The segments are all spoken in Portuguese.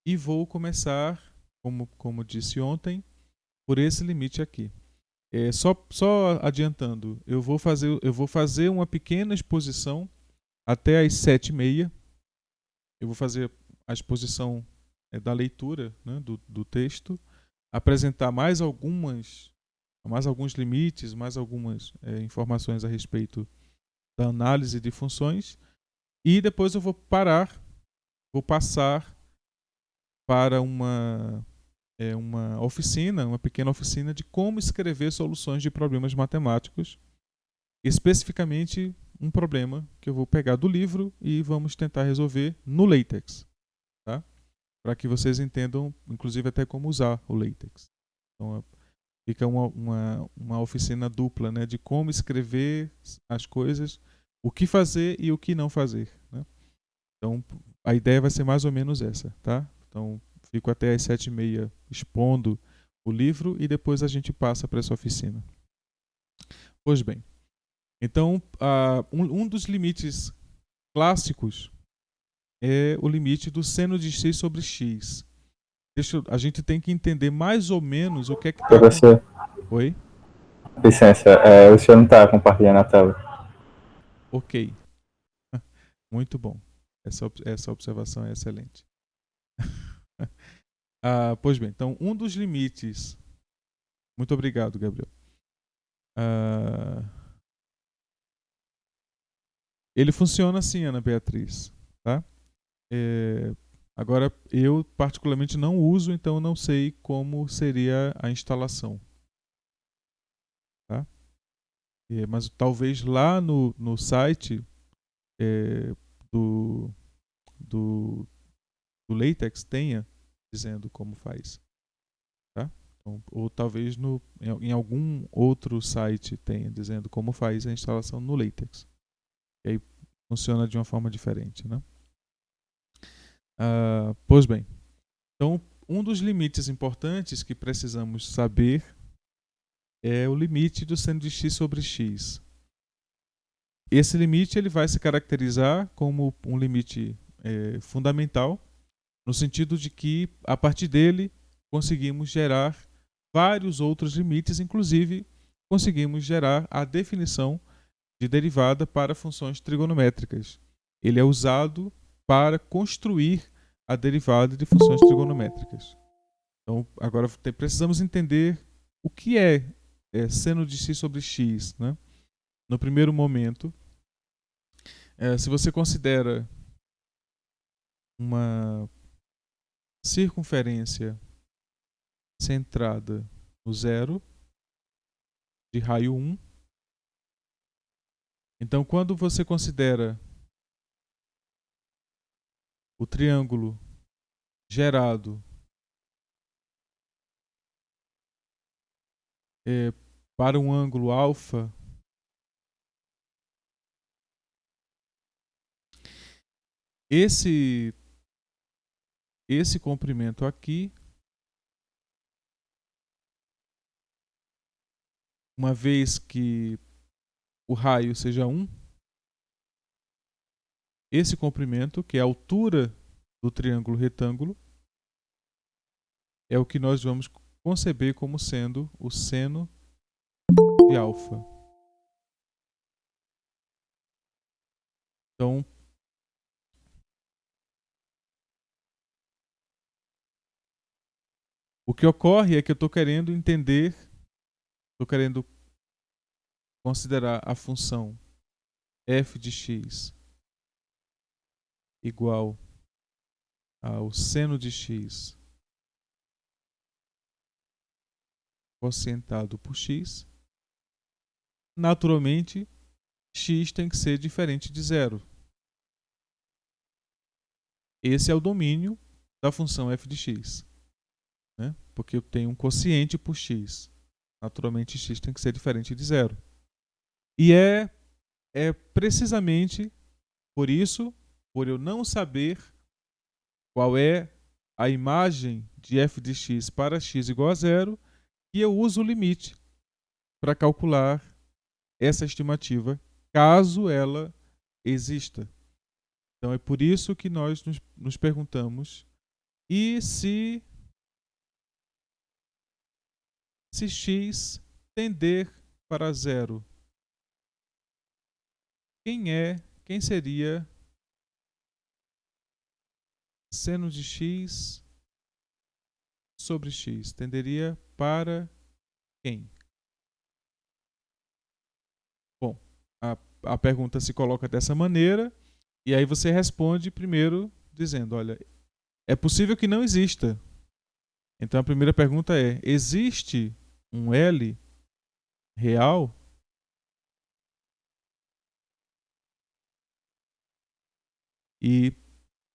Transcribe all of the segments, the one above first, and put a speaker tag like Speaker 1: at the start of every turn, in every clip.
Speaker 1: e vou começar, como disse ontem, por esse limite aqui. Só adiantando, eu vou fazer uma pequena exposição até às 7h30. Eu vou fazer a exposição da leitura, né, do texto, apresentar mais alguns limites, mais algumas informações a respeito da análise de funções, e depois eu vou passar para uma oficina, uma pequena oficina de como escrever soluções de problemas matemáticos, especificamente um problema que eu vou pegar do livro e vamos tentar resolver no LaTeX, tá? Para que vocês entendam, inclusive, até como usar o LaTeX. Então, fica uma oficina dupla, né, de como escrever as coisas, o que fazer e o que não fazer, né? Então, a ideia vai ser mais ou menos essa, tá? Então, fico até às 7h30 expondo o livro e depois a gente passa para essa oficina. Pois bem, então, um dos limites clássicos é o limite do seno de x sobre x. A gente tem que entender mais ou menos o que é que está acontecendo.
Speaker 2: Professor,
Speaker 1: Oi?
Speaker 2: licença, o senhor não está compartilhando a tela.
Speaker 1: Ok. Muito bom. Essa observação é excelente. Pois bem, então, um dos limites. Muito obrigado, Gabriel. Ele funciona assim, Ana Beatriz. Tá? Agora, eu particularmente não uso, então não sei como seria a instalação. Tá? Mas talvez lá no site do, do, do LaTeX tenha dizendo como faz. Tá? Então, ou talvez em algum outro site tenha dizendo como faz a instalação no LaTeX. E aí funciona de uma forma diferente. Né? Pois bem, então um dos limites importantes que precisamos saber é o limite do seno de x sobre x. Esse limite ele vai se caracterizar como um limite fundamental, no sentido de que, a partir dele, conseguimos gerar vários outros limites, inclusive conseguimos gerar a definição de derivada para funções trigonométricas. Ele é usado para construir a derivada de funções trigonométricas. Então, agora precisamos entender o que é seno de x sobre x. Né? No primeiro momento, se você considera uma circunferência centrada no zero, de raio 1, então quando você considera o triângulo gerado para um ângulo alfa, esse comprimento aqui, uma vez que o raio seja 1, esse comprimento, que é a altura do triângulo retângulo, é o que nós vamos conceber como sendo o seno de alfa. Então, o que ocorre é que eu estou querendo entender, estou querendo considerar a função f de x igual ao seno de x quocientado por x. Naturalmente, x tem que ser diferente de zero. Esse é o domínio da função f de x, né? Porque eu tenho um quociente por x. Naturalmente, x tem que ser diferente de zero. E é precisamente por isso, por eu não saber qual é a imagem de f de x para x igual a zero, que eu uso o limite para calcular essa estimativa, caso ela exista. Então é por isso que nós nos perguntamos E se x tender para zero, quem seria seno de x sobre x? Tenderia para quem? Bom, a pergunta se coloca dessa maneira, e aí você responde primeiro dizendo, olha, é possível que não exista. Então a primeira pergunta é, existe um L real? E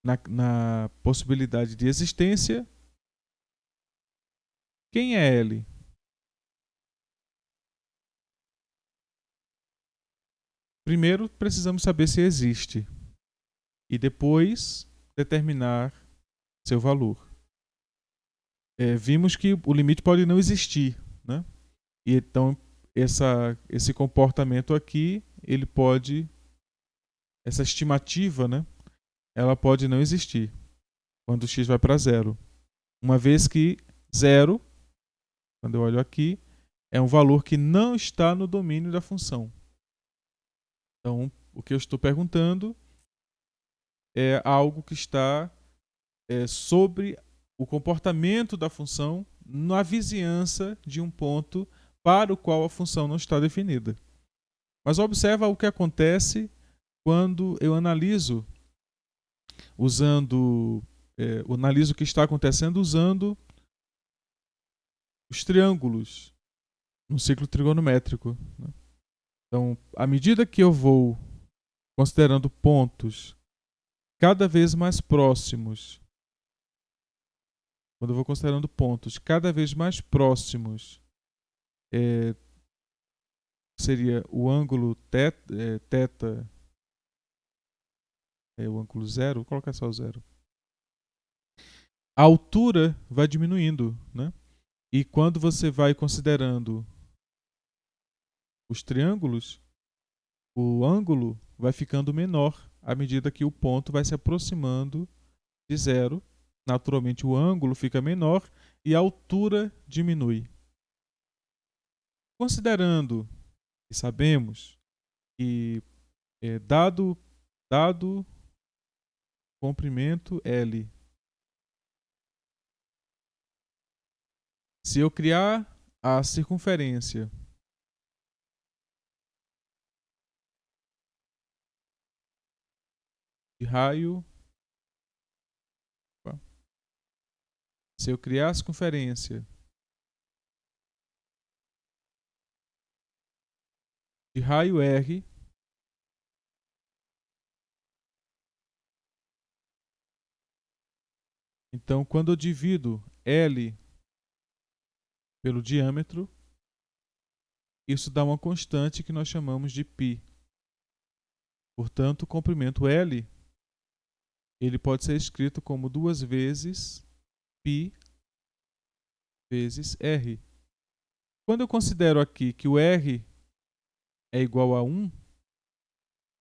Speaker 1: na possibilidade de existência, quem é L? Primeiro precisamos saber se existe e depois determinar seu valor. Vimos que o limite pode não existir, né? E então esse comportamento aqui, ele pode, essa estimativa, né? Ela pode não existir quando x vai para zero. Uma vez que zero, quando eu olho aqui, é um valor que não está no domínio da função. Então, o que eu estou perguntando é algo que está sobre o comportamento da função na vizinhança de um ponto para o qual a função não está definida. Mas observa o que acontece quando eu analiso analiso o que está acontecendo usando os triângulos no ciclo trigonométrico, né? Então, à medida que eu vou considerando pontos cada vez mais próximos, quando eu vou considerando pontos cada vez mais próximos, seria o ângulo θ, o ângulo zero, vou colocar só o zero. A altura vai diminuindo, né? E quando você vai considerando os triângulos, o ângulo vai ficando menor à medida que o ponto vai se aproximando de zero. Naturalmente, o ângulo fica menor e a altura diminui. Considerando que sabemos que dado comprimento L, se eu criar a circunferência de raio, se eu criar a circunferência de raio R, então quando eu divido L pelo diâmetro, isso dá uma constante que nós chamamos de π. Portanto, o comprimento L ele pode ser escrito como 2 vezes π vezes R. Quando eu considero aqui que o R é igual a 1,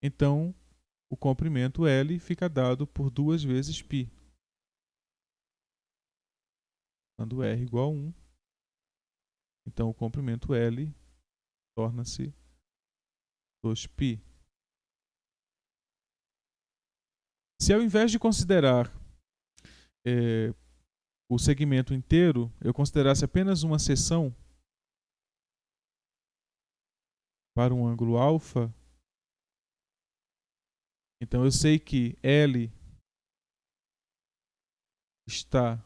Speaker 1: então o comprimento L fica dado por 2 vezes π. Quando R igual a 1, então o comprimento L torna-se 2π. Se ao invés de considerar o segmento inteiro, eu considerasse apenas uma seção para um ângulo alfa, então eu sei que L está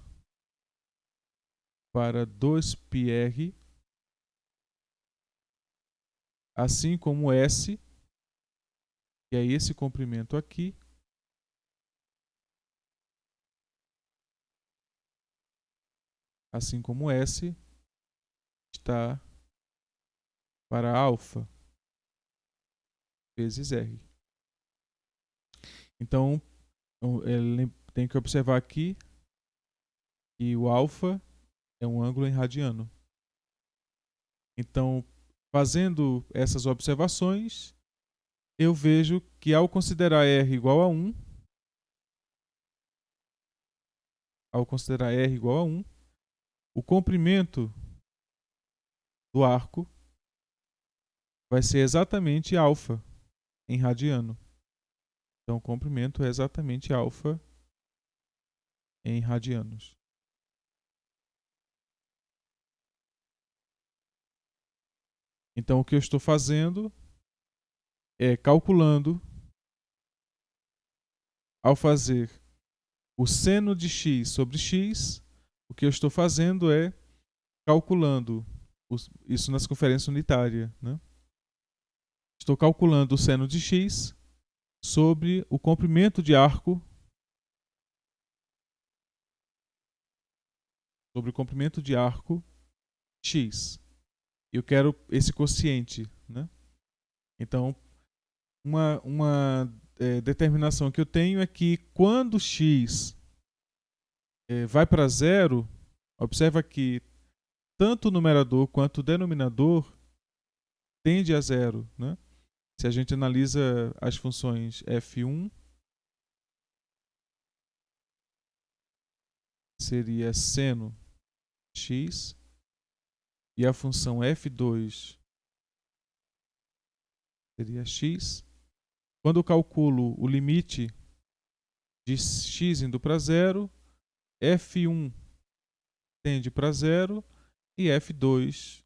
Speaker 1: para 2πr, assim como S, que é esse comprimento aqui, assim como S está para alfa vezes R. Então, ele tem que observar aqui que o alfa é um ângulo em radiano. Então, fazendo essas observações, eu vejo que ao considerar R igual a 1, ao considerar r igual a 1, o comprimento do arco vai ser exatamente alfa em radiano. Então, o comprimento é exatamente alfa em radianos. Então, o que eu estou fazendo é calculando, ao fazer o seno de x sobre x, o que eu estou fazendo é calculando isso na circunferência unitária, né? Estou calculando o seno de x sobre o comprimento de arco x. Eu quero esse quociente, né? Então, uma determinação que eu tenho é que quando x vai para zero, observa que tanto o numerador quanto o denominador tende a zero, né? Se a gente analisa as funções f1, seria seno x, e a função f2 seria x. Quando eu calculo o limite de x indo para zero, f1 tende para zero e f2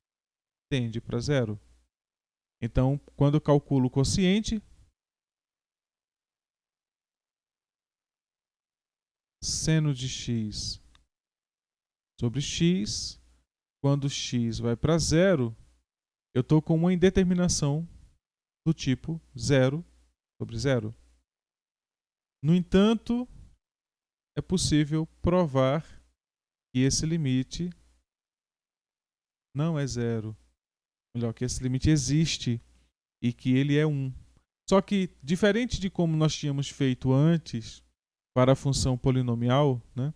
Speaker 1: tende para zero. Então, quando eu calculo o quociente, seno de x sobre x, quando x vai para zero, eu estou com uma indeterminação do tipo zero sobre zero. No entanto, é possível provar que esse limite não é zero. Melhor, que esse limite existe e que ele é 1. Só que, diferente de como nós tínhamos feito antes para a função polinomial, né?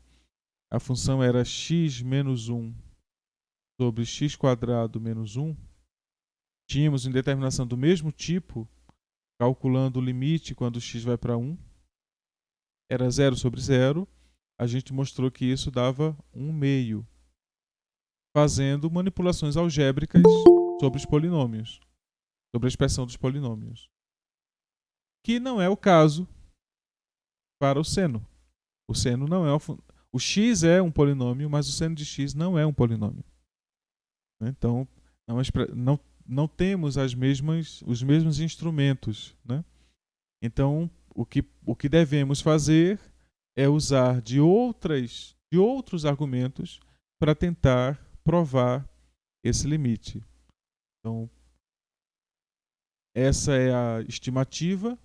Speaker 1: A função era x menos 1 sobre x quadrado menos 1. Tínhamos indeterminação do mesmo tipo, calculando o limite quando x vai para 1. Era 0 sobre 0. A gente mostrou que isso dava 1 meio, fazendo manipulações algébricas sobre os polinômios, sobre a expressão dos polinômios. Que não é o caso para o seno. O seno não é o x é um polinômio, mas o seno de x não é um polinômio. Então, não temos os mesmos instrumentos, né? Então, o que devemos fazer é usar de outros argumentos para tentar provar esse limite. Então, essa é a estimativa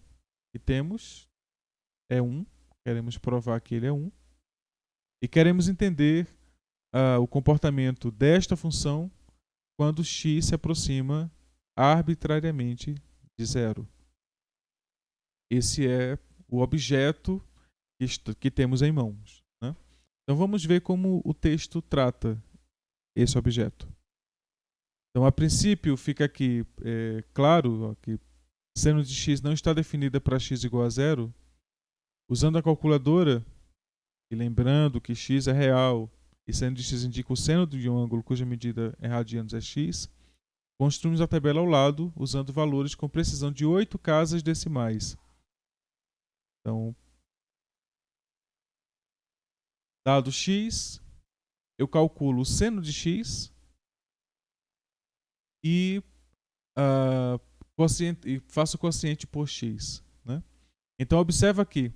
Speaker 1: que temos, é 1. Queremos provar que ele é 1. E queremos entender o comportamento desta função quando x se aproxima arbitrariamente de zero. Esse é o objeto que temos em mãos, né? Então vamos ver como o texto trata esse objeto. Então, a princípio, fica aqui claro que seno de x não está definida para x igual a zero. Usando a calculadora, e lembrando que x é real e seno de x indica o seno de um ângulo cuja medida em radianos é x, construímos a tabela ao lado usando valores com precisão de 8 casas decimais. Então, dado x, eu calculo o seno de x e faço o quociente por x, né? Então, observa aqui.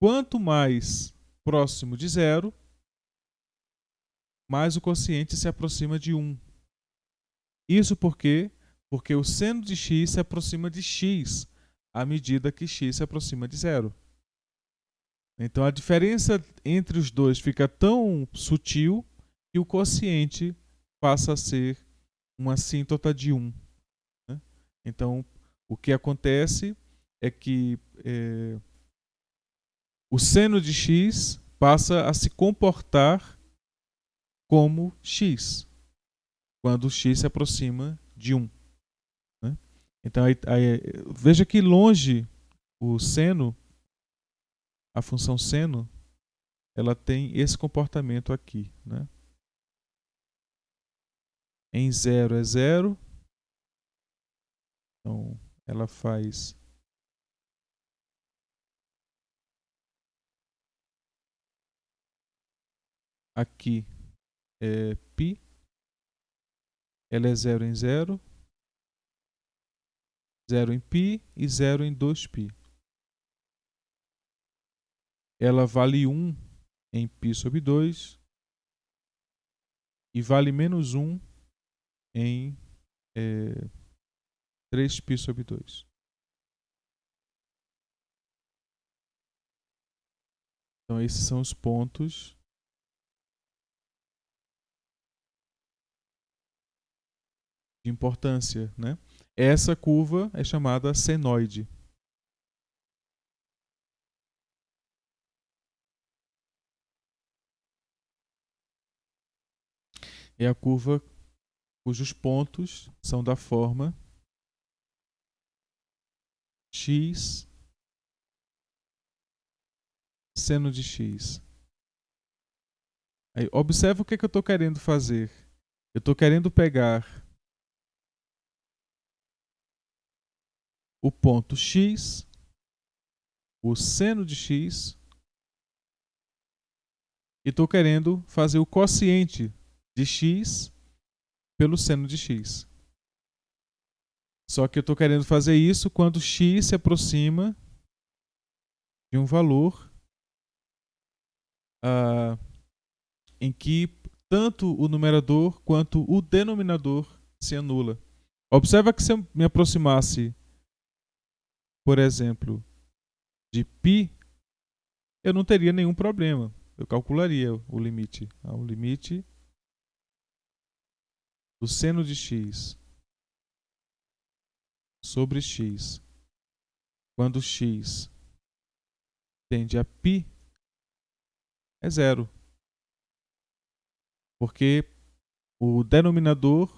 Speaker 1: Quanto mais próximo de zero, mais o quociente se aproxima de 1. Isso porque o seno de x se aproxima de x à medida que x se aproxima de zero. Então, a diferença entre os dois fica tão sutil que o quociente passa a ser uma assíntota de 1. Né? Então, o que acontece é que o seno de x passa a se comportar como x, quando x se aproxima de 1. Né? Então, veja que longe o seno, a função seno, ela tem esse comportamento aqui, né? Em 0 é 0. Então, ela faz aqui π. Ela é 0 em 0, 0 em π e 0 em 2π. Ela vale 1 em π sobre 2 e vale menos 1 em 3π sobre 2. Então, esses são os pontos de importância, né? Essa curva é chamada senoide. É a curva cujos pontos são da forma x seno de x. Aí, observa o que eu estou querendo fazer. Eu estou querendo pegar o ponto x, o seno de x, e estou querendo fazer o quociente de x pelo seno de x. Só que eu estou querendo fazer isso quando x se aproxima de um valor em que tanto o numerador quanto o denominador se anula. Observa que se eu me aproximasse, por exemplo, de π, eu não teria nenhum problema. Eu calcularia o limite. O limite do seno de x sobre x, quando x tende a π, é 0. Porque o denominador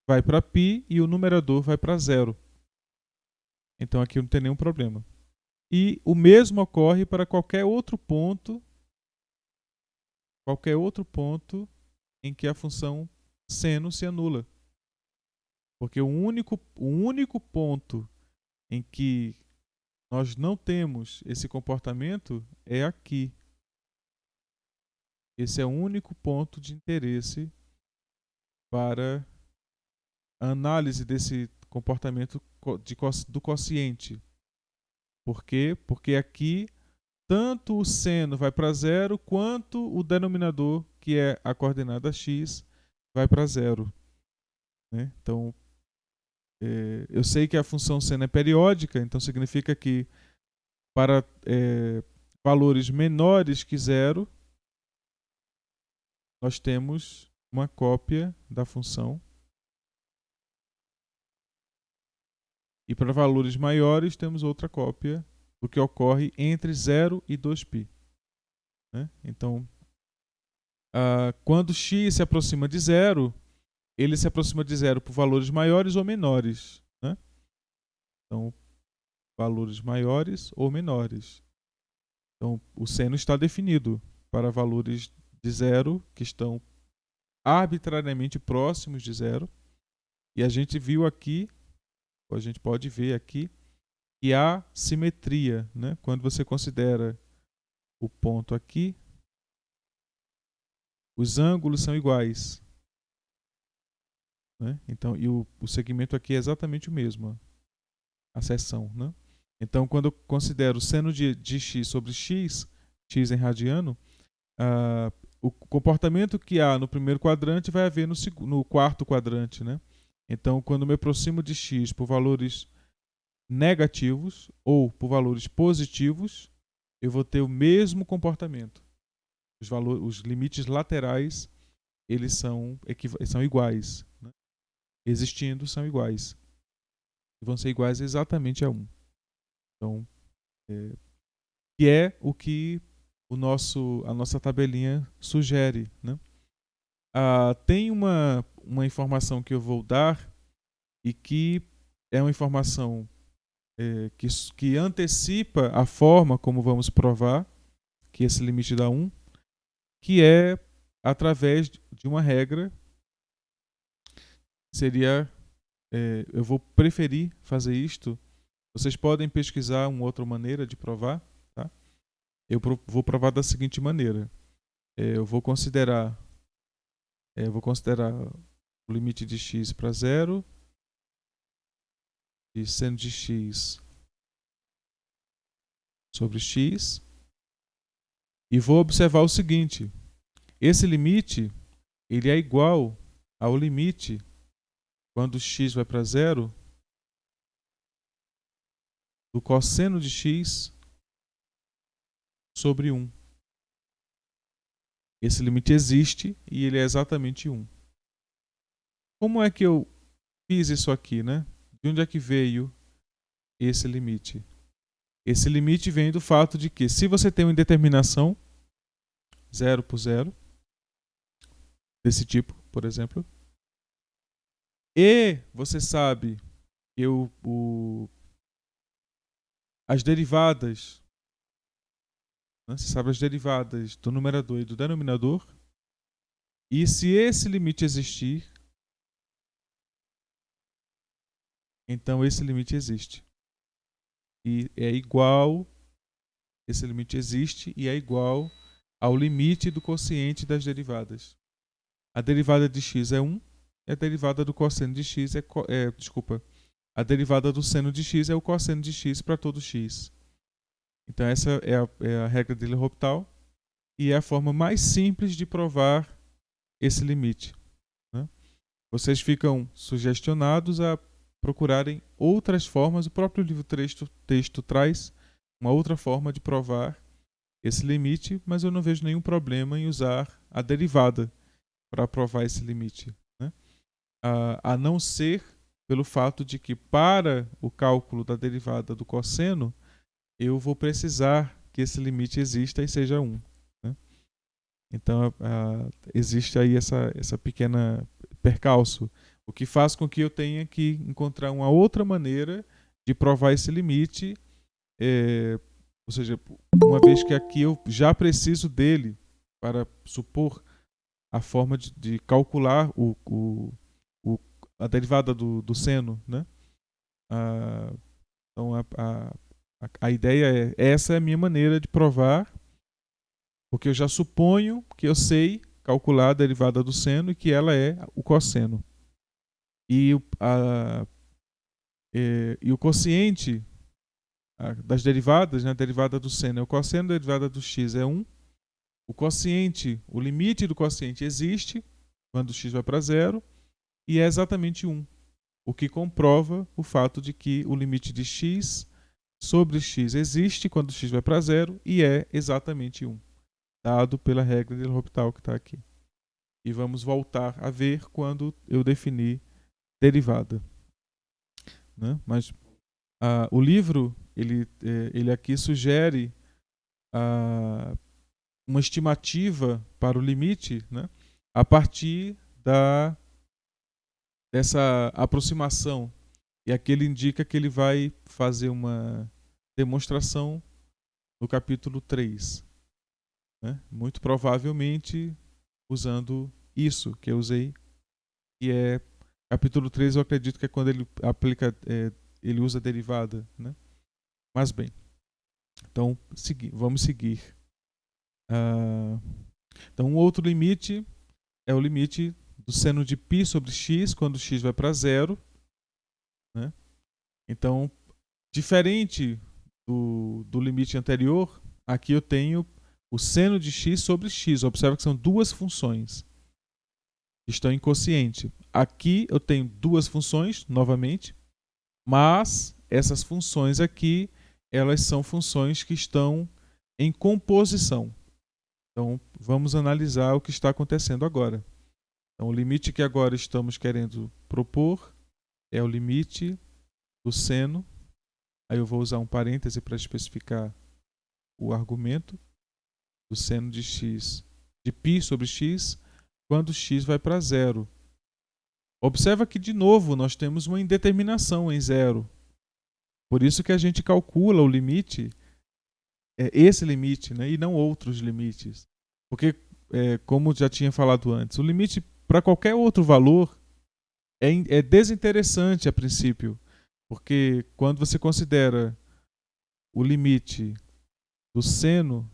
Speaker 1: vai para π e o numerador vai para 0. Então aqui não tem nenhum problema. E o mesmo ocorre para qualquer outro ponto em que a função seno se anula. Porque o único ponto em que nós não temos esse comportamento é aqui. Esse é o único ponto de interesse para a análise desse comportamento do quociente. Por quê? Porque aqui tanto o seno vai para 0 quanto o denominador, que é a coordenada x, vai para 0. Né? Então, eu sei que a função seno é periódica, então significa que para valores menores que 0, nós temos uma cópia da função. E para valores maiores, temos outra cópia do que ocorre entre 0 e 2π. Né? Então, quando x se aproxima de 0, ele se aproxima de 0 por valores maiores ou menores. Né? Então, valores maiores ou menores. Então, o seno está definido para valores de 0 que estão arbitrariamente próximos de 0. E a gente viu aqui, a gente pode ver aqui, que há simetria, né? Quando você considera o ponto aqui, os ângulos são iguais. Né? Então, e o segmento aqui é exatamente o mesmo, a seção. Né? Então, quando eu considero o seno de x sobre x, x em radiano, o comportamento que há no primeiro quadrante vai haver no quarto quadrante. Né? Então, quando me aproximo de x por valores negativos ou por valores positivos, eu vou ter o mesmo comportamento. Os limites laterais, eles são iguais. Né? Existindo, são iguais. E vão ser iguais exatamente a 1. Então, que é o que a nossa tabelinha sugere. Né? Tem uma informação que eu vou dar e que é uma informação que antecipa a forma como vamos provar que esse limite dá 1. que é através de uma regra. Seria, eu vou preferir fazer isto. Vocês podem pesquisar uma outra maneira de provar, tá? Eu vou provar da seguinte maneira. Eu vou considerar o limite de x para zero e seno de x sobre x, e vou observar o seguinte: esse limite ele é igual ao limite quando x vai para zero do cosseno de x sobre 1. Esse limite existe e ele é exatamente 1. Como é que eu fiz isso aqui, né? De onde é que veio esse limite? Esse limite vem do fato de que, se você tem uma indeterminação 0 por 0, desse tipo, por exemplo, e você sabe que as derivadas, né? Você sabe as derivadas do numerador e do denominador, e se esse limite existir, então esse limite existe. E é igual, esse limite existe e é igual ao limite do quociente das derivadas. A derivada de x é 1, e a derivada do cosseno de x a derivada do seno de x é o cosseno de x para todo x. Então essa é a regra de L'Hopital e é a forma mais simples de provar esse limite, né? Vocês ficam sugestionados a procurarem outras formas. O próprio livro texto traz uma outra forma de provar esse limite, mas eu não vejo nenhum problema em usar a derivada para provar esse limite, né? A não ser pelo fato de que, para o cálculo da derivada do cosseno, eu vou precisar que esse limite exista e seja 1, né? Então, existe aí essa pequena percalço, o que faz com que eu tenha que encontrar uma outra maneira de provar esse limite, ou seja, uma vez que aqui eu já preciso dele para supor a forma de calcular a derivada do seno, né? Então a ideia essa é a minha maneira de provar, porque eu já suponho que eu sei calcular a derivada do seno e que ela é o cosseno. E o quociente das derivadas, né? A derivada do seno é o cosseno, a derivada do x é 1. O quociente, o limite do quociente existe quando x vai para zero e é exatamente 1, o que comprova o fato de que o limite de x sobre x existe quando x vai para zero e é exatamente 1, dado pela regra de L'Hopital que está aqui. E vamos voltar a ver quando eu definir derivada, né? Mas o livro ele aqui sugere uma estimativa para o limite, né, a partir dessa aproximação. E aqui ele indica que ele vai fazer uma demonstração no capítulo 3, né? Muito provavelmente usando isso que eu usei, que é capítulo 3, eu acredito que é quando ele aplica, ele usa a derivada, né? Mas bem, então vamos seguir. Então, um outro limite é o limite do seno de π sobre x quando x vai para zero, né? Então, diferente do limite anterior, aqui eu tenho o seno de x sobre x. Observa que são duas funções que estão em quociente. Aqui eu tenho duas funções, novamente, mas essas funções aqui, elas são funções que estão em composição. Então, vamos analisar o que está acontecendo agora. Então, o limite que agora estamos querendo propor é o limite do seno. Aí eu vou usar um parêntese para especificar o argumento do seno de x, de π sobre x, quando x vai para zero. Observa que, de novo, nós temos uma indeterminação em zero. Por isso que a gente calcula o limite, esse limite, né, e não outros limites. Porque como já tinha falado antes, o limite para qualquer outro valor é desinteressante a princípio, porque quando você considera o limite do seno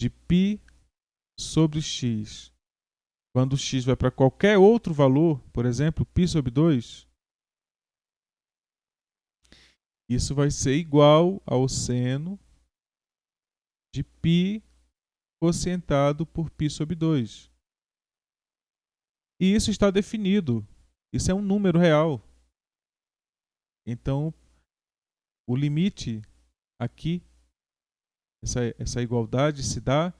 Speaker 1: de π sobre x, quando x vai para qualquer outro valor, por exemplo, π sobre 2, isso vai ser igual ao seno de π quocientado por π sobre 2. E isso está definido. Isso é um número real. Então, o limite aqui, essa igualdade se dá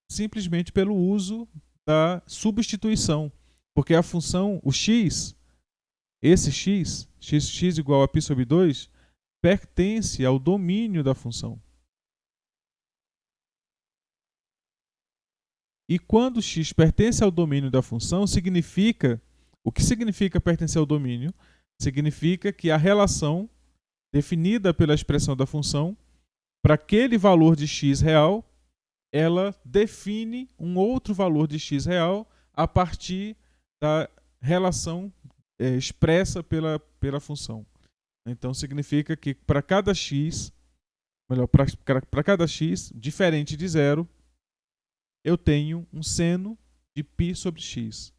Speaker 1: simplesmente pelo uso da substituição. Porque a função, o x, esse x igual a π sobre 2, pertence ao domínio da função. E quando x pertence ao domínio da função, o que significa pertencer ao domínio? Significa que a relação definida pela expressão da função, para aquele valor de x real, ela define um outro valor de x real a partir da relação expressa pela função. Então significa que para cada x, para cada x diferente de zero, eu tenho um seno de π sobre x,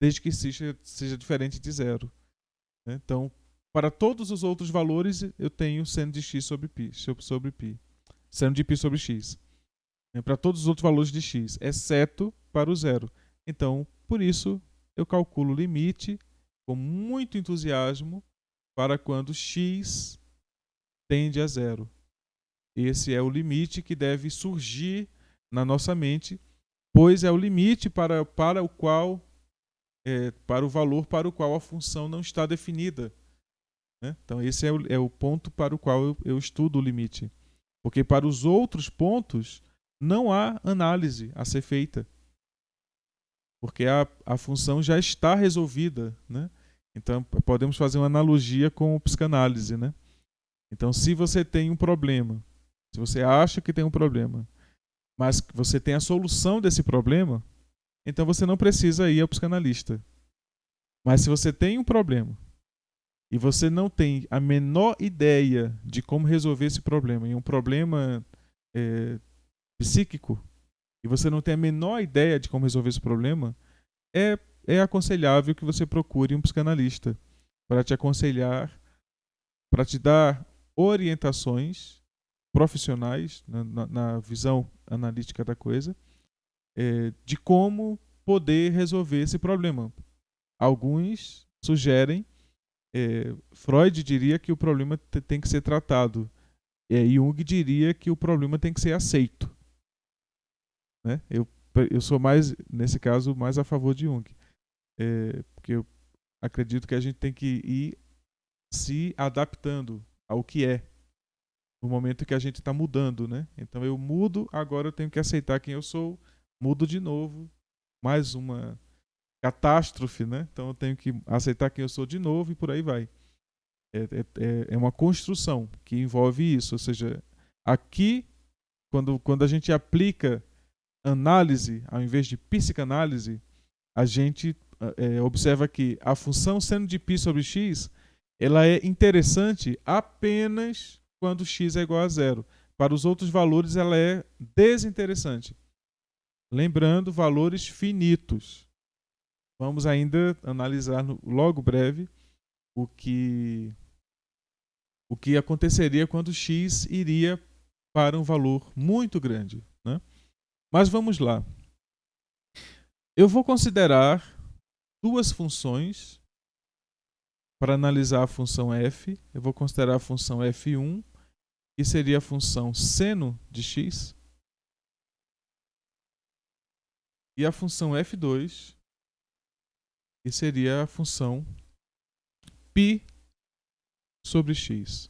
Speaker 1: desde que seja diferente de zero. Então, para todos os outros valores, eu tenho seno de x sobre π, seno de π sobre x. Para todos os outros valores de x, exceto para o zero. Então, por isso, eu calculo o limite com muito entusiasmo para quando x tende a zero. Esse é o limite que deve surgir na nossa mente, pois é o limite para o valor para o qual a função não está definida. Então, esse é o ponto para o qual eu estudo o limite. Porque para os outros pontos, não há análise a ser feita. Porque a função já está resolvida. Então, podemos fazer uma analogia com a psicanálise. Então, se você tem um problema, se você acha que tem um problema, mas você tem a solução desse problema, então você não precisa ir ao psicanalista. Mas se você tem um problema e você não tem a menor ideia de como resolver esse problema, e um problema psíquico, e você não tem a menor ideia de como resolver esse problema, é aconselhável que você procure um psicanalista para te aconselhar, para te dar orientações profissionais na visão analítica da coisa, de como poder resolver esse problema. Alguns sugerem, Freud diria que o problema tem que ser tratado, e Jung diria que o problema tem que ser aceito. Eu sou mais, nesse caso, mais a favor de Jung, porque eu acredito que a gente tem que ir se adaptando ao que é, no momento que a gente está mudando, Então eu mudo, agora eu tenho que aceitar quem eu sou, mudo de novo, mais uma catástrofe, Então eu tenho que aceitar quem eu sou de novo e por aí vai. É uma construção que envolve isso, ou seja, aqui, quando a gente aplica análise ao invés de psicanálise, a gente observa que a função seno de π sobre x, ela é interessante apenas quando x é igual a zero. Para os outros valores, ela é desinteressante. Lembrando, valores finitos. Vamos ainda analisar logo breve o que aconteceria quando x iria para um valor muito grande. Mas vamos lá. Eu vou considerar duas funções para analisar a função f. Eu vou considerar a função f1, que seria a função seno de x, e a função f2, que seria a função π sobre x.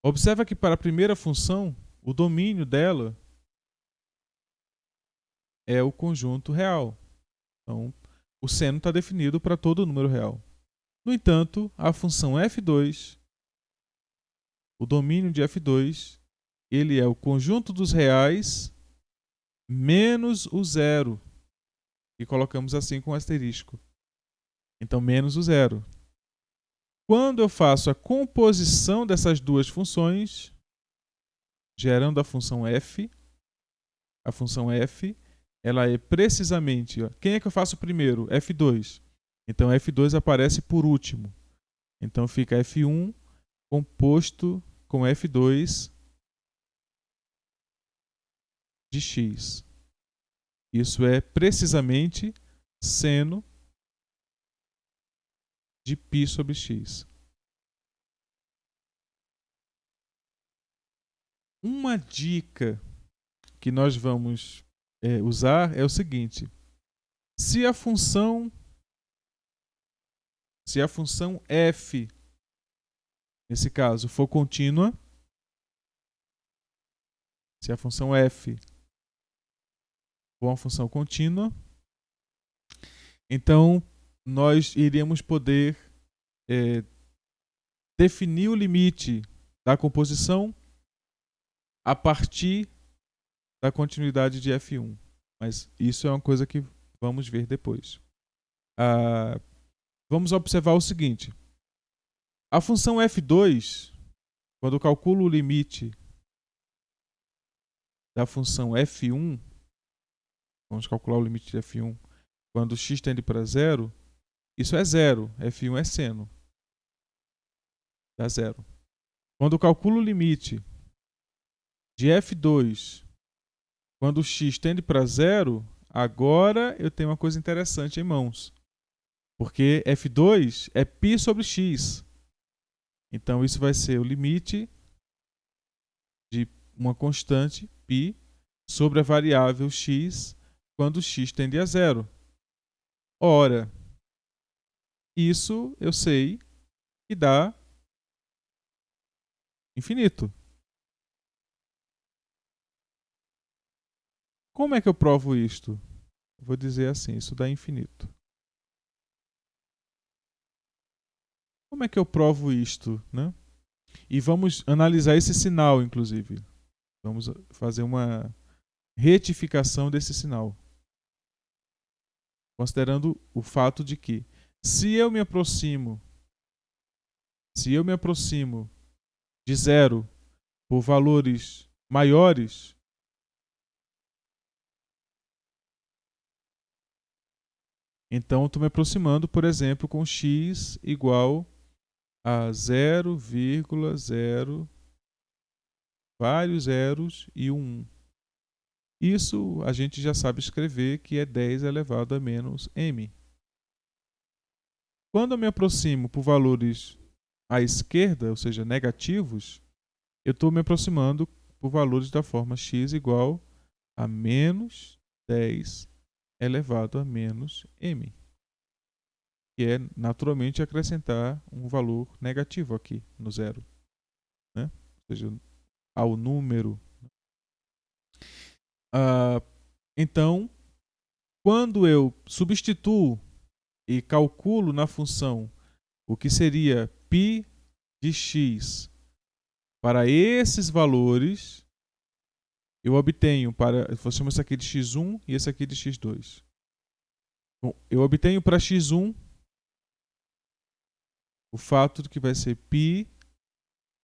Speaker 1: Observa que para a primeira função, o domínio dela é o conjunto real. Então, o seno está definido para todo número real. No entanto, a função f2, o domínio de f2, ele é o conjunto dos reais menos o zero. E colocamos assim com asterisco. Então, menos o zero. Quando eu faço a composição dessas duas funções, gerando a função f ela é precisamente... Ó, quem é que eu faço primeiro? F2. Então, F2 aparece por último. Então, fica F1 composto com F2 de x. Isso é precisamente seno de π sobre x. Uma dica que nós vamos usar é o seguinte: se a função f, nesse caso, for contínua, se a função f for uma função contínua, então nós iríamos poder definir o limite da composição a partir da continuidade de f1. Mas isso é uma coisa que vamos ver depois. Vamos observar o seguinte. A função f2, quando eu calculo o limite da função f1, vamos calcular o limite de f1, quando x tende para zero, isso é zero. f1 é seno. Dá zero. Quando eu calculo o limite de f2, quando x tende para zero, agora eu tenho uma coisa interessante em mãos. Porque f2 é π sobre x. Então, isso vai ser o limite de uma constante, π, sobre a variável x, quando x tende a zero. Ora, isso eu sei que dá infinito. Como é que eu provo isto? Eu vou dizer assim, isso dá infinito. Como é que eu provo isto, né? E vamos analisar esse sinal, inclusive. Vamos fazer uma retificação desse sinal. Considerando o fato de que, se eu me aproximo de zero por valores maiores, então estou me aproximando, por exemplo, com x igual a 0,0, vários zeros e 1. Isso a gente já sabe escrever, que é 10 elevado a menos m. Quando eu me aproximo por valores à esquerda, ou seja, negativos, eu estou me aproximando por valores da forma x igual a menos 10 elevado a menos m, que é naturalmente acrescentar um valor negativo aqui no zero, né? Ou seja, ao número. Então, quando eu substituo e calculo na função o que seria π de x para esses valores, eu obtenho vou chamar isso aqui de x1 e esse aqui de x2. Bom, eu obtenho para x1 o fato de que vai ser π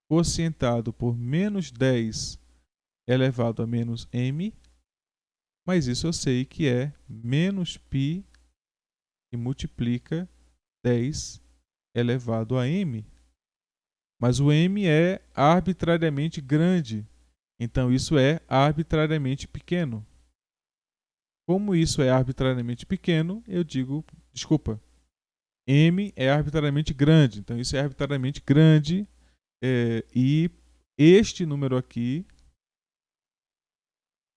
Speaker 1: quocientado por menos 10 elevado a menos m, mas isso eu sei que é menos π que multiplica 10 elevado a m. Mas o m é arbitrariamente grande, então isso é arbitrariamente pequeno. Como isso é arbitrariamente pequeno, eu digo, desculpa, m é arbitrariamente grande, então isso é arbitrariamente grande, e este número aqui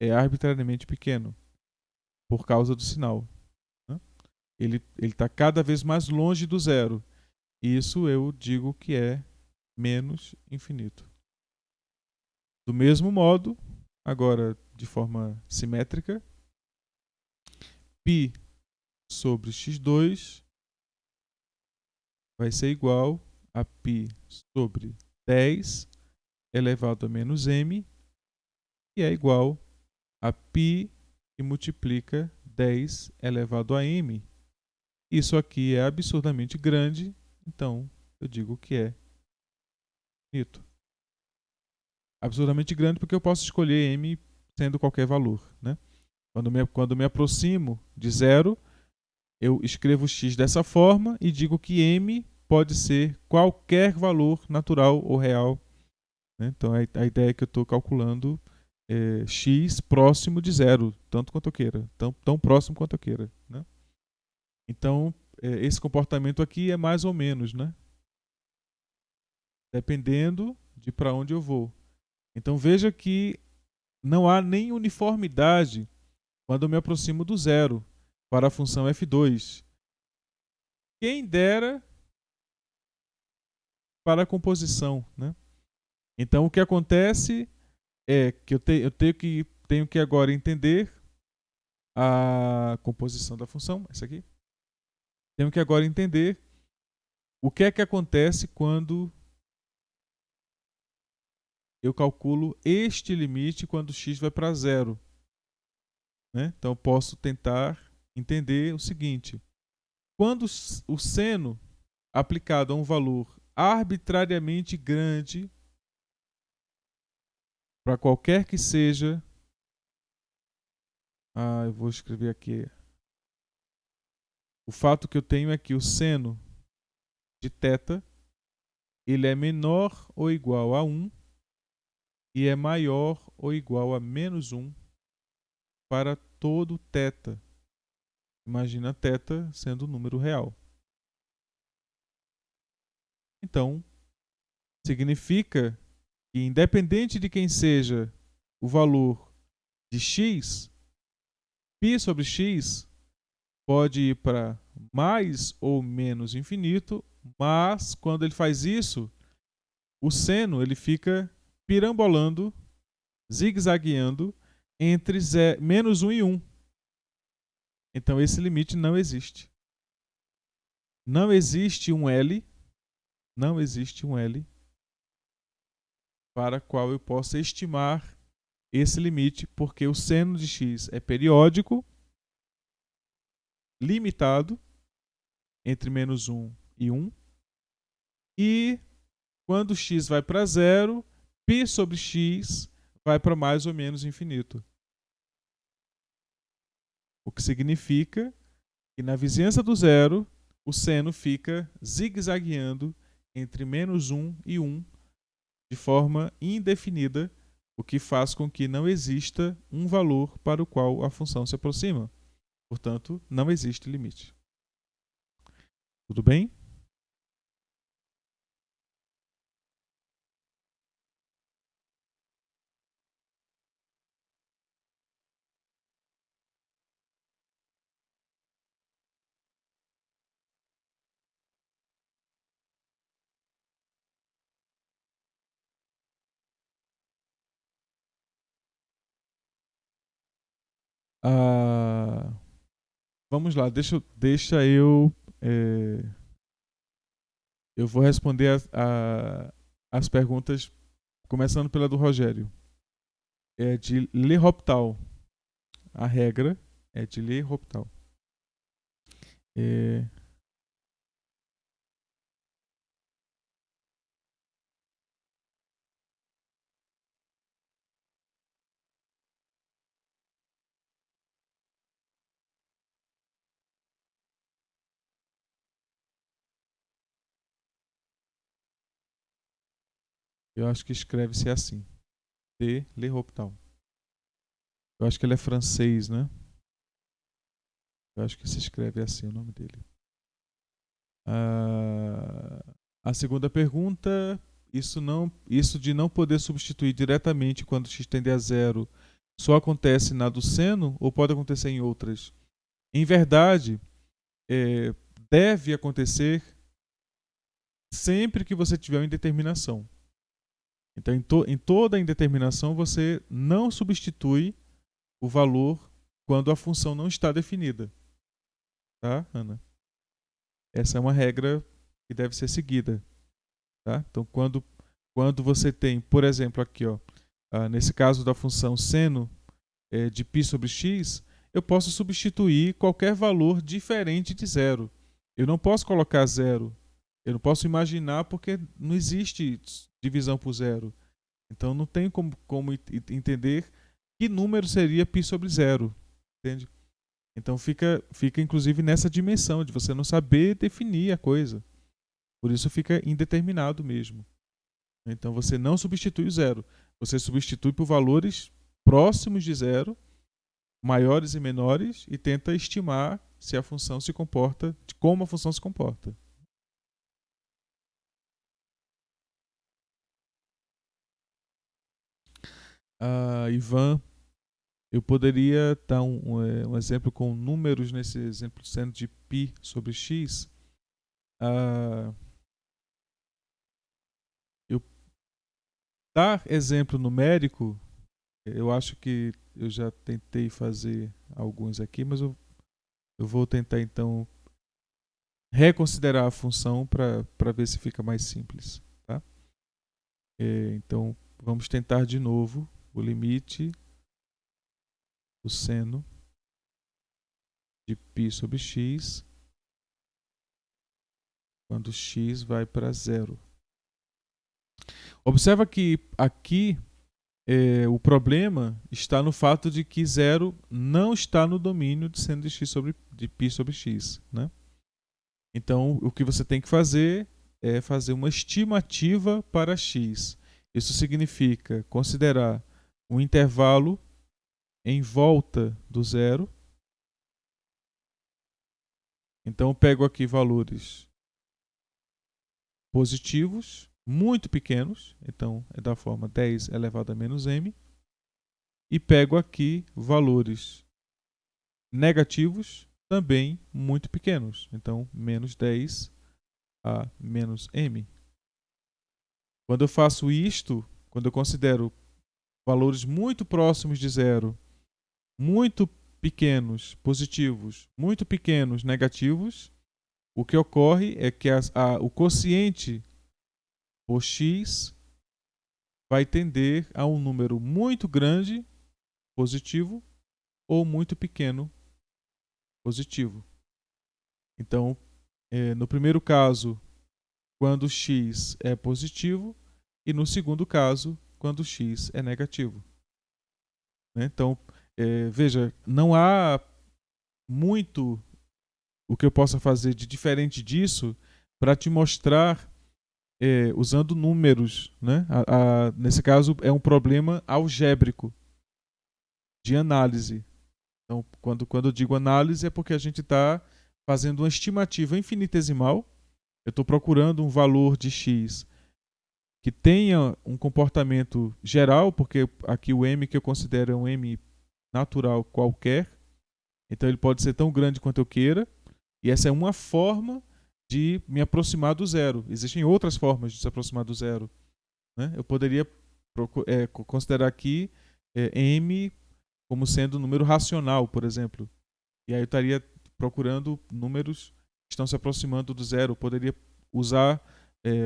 Speaker 1: é arbitrariamente pequeno, por causa do sinal, né? Ele está cada vez mais longe do zero. Isso eu digo que é menos infinito. Do mesmo modo, agora de forma simétrica, π sobre x2 vai ser igual a π sobre 10 elevado a menos m, que é igual a π e multiplica 10 elevado a m. Isso aqui é absurdamente grande, então eu digo que é finito. Absurdamente grande porque eu posso escolher m sendo qualquer valor, né? Quando me aproximo de zero, eu escrevo x dessa forma e digo que m pode ser qualquer valor natural ou real, né? Então a ideia é que eu estou calculando x próximo de zero, tanto quanto eu queira, tão próximo quanto eu queira, né? Então esse comportamento aqui é mais ou menos, né? Dependendo de para onde eu vou. Então veja que não há nem uniformidade quando eu me aproximo do zero para a função f2. Quem dera para a composição, né? Então o que acontece é que eu tenho que agora entender a composição da função, essa aqui. Tenho que agora entender o que é que acontece quando eu calculo este limite quando x vai para zero, né? Então eu posso tentar entender o seguinte: quando o seno aplicado a um valor arbitrariamente grande, para qualquer que seja, eu vou escrever aqui. O fato que eu tenho é que o seno de θ ele é menor ou igual a 1 e é maior ou igual a menos 1 para todo θ. Imagina θ sendo um número real. Então, significa que independente de quem seja o valor de x, π sobre x pode ir para mais ou menos infinito, mas quando ele faz isso, o seno ele fica pirambolando, zigue-zagueando entre menos 1 e 1. Então esse limite não existe. Não existe um L para qual eu possa estimar esse limite, porque o seno de x é periódico, limitado, entre menos 1 e 1, e quando x vai para zero, π sobre x vai para mais ou menos infinito. O que significa que na vizinhança do zero, o seno fica zigue-zagueando entre menos 1 e 1 de forma indefinida, o que faz com que não exista um valor para o qual a função se aproxima. Portanto, não existe limite. Tudo bem? Vamos lá, deixa eu. Eu vou responder as perguntas, começando pela do Rogério. É de L'Hopital. A regra é de L'Hopital. Eu acho que escreve-se assim. De L'Hopital. Eu acho que ele é francês, né? Eu acho que se escreve assim o nome dele. A segunda pergunta, isso de não poder substituir diretamente quando x tende a zero, só acontece na do seno ou pode acontecer em outras? Em verdade, deve acontecer sempre que você tiver uma indeterminação. Então, em toda indeterminação, você não substitui o valor quando a função não está definida. Tá, Ana? Essa é uma regra que deve ser seguida. Tá? Então, quando você tem, por exemplo, aqui, nesse caso da função seno de π sobre x, eu posso substituir qualquer valor diferente de zero. Eu não posso colocar zero. Eu não posso imaginar porque não existe divisão por zero. Então não tem como entender que número seria π sobre zero. Entende? Então fica inclusive nessa dimensão de você não saber definir a coisa. Por isso fica indeterminado mesmo. Então você não substitui o zero. Você substitui por valores próximos de zero, maiores e menores, e tenta estimar se a função se comporta, de como a função se comporta. Ivan, eu poderia dar um exemplo com números nesse exemplo sendo de π sobre x. Eu dar exemplo numérico, eu acho que eu já tentei fazer alguns aqui, mas eu vou tentar então reconsiderar a função para ver se fica mais simples. Tá? Então vamos tentar de novo o limite do seno de π sobre x quando x vai para zero. Observa que aqui o problema está no fato de que zero não está no domínio de seno de π sobre x. Né? Então, o que você tem que fazer é fazer uma estimativa para x. Isso significa considerar um intervalo em volta do zero. Então, eu pego aqui valores positivos, muito pequenos, então é da forma 10 elevado a menos m, e pego aqui valores negativos, também muito pequenos, então menos 10 a menos m. Quando eu faço isto, quando eu considero valores muito próximos de zero, muito pequenos positivos, muito pequenos negativos, o que ocorre é que o quociente por x vai tender a um número muito grande positivo ou muito pequeno positivo. Então, no primeiro caso, quando x é positivo, e no segundo caso, quando x é negativo. Então, veja, não há muito o que eu possa fazer de diferente disso para te mostrar usando números. Né? Nesse caso, é um problema algébrico de análise. Então, quando eu digo análise, é porque a gente está fazendo uma estimativa infinitesimal. Eu estou procurando um valor de x que tenha um comportamento geral, porque aqui o m que eu considero é um m natural qualquer. Então ele pode ser tão grande quanto eu queira. E essa é uma forma de me aproximar do zero. Existem outras formas de se aproximar do zero. Né? Eu poderia considerar aqui m como sendo um número racional, por exemplo. E aí eu estaria procurando números que estão se aproximando do zero. Eu poderia usar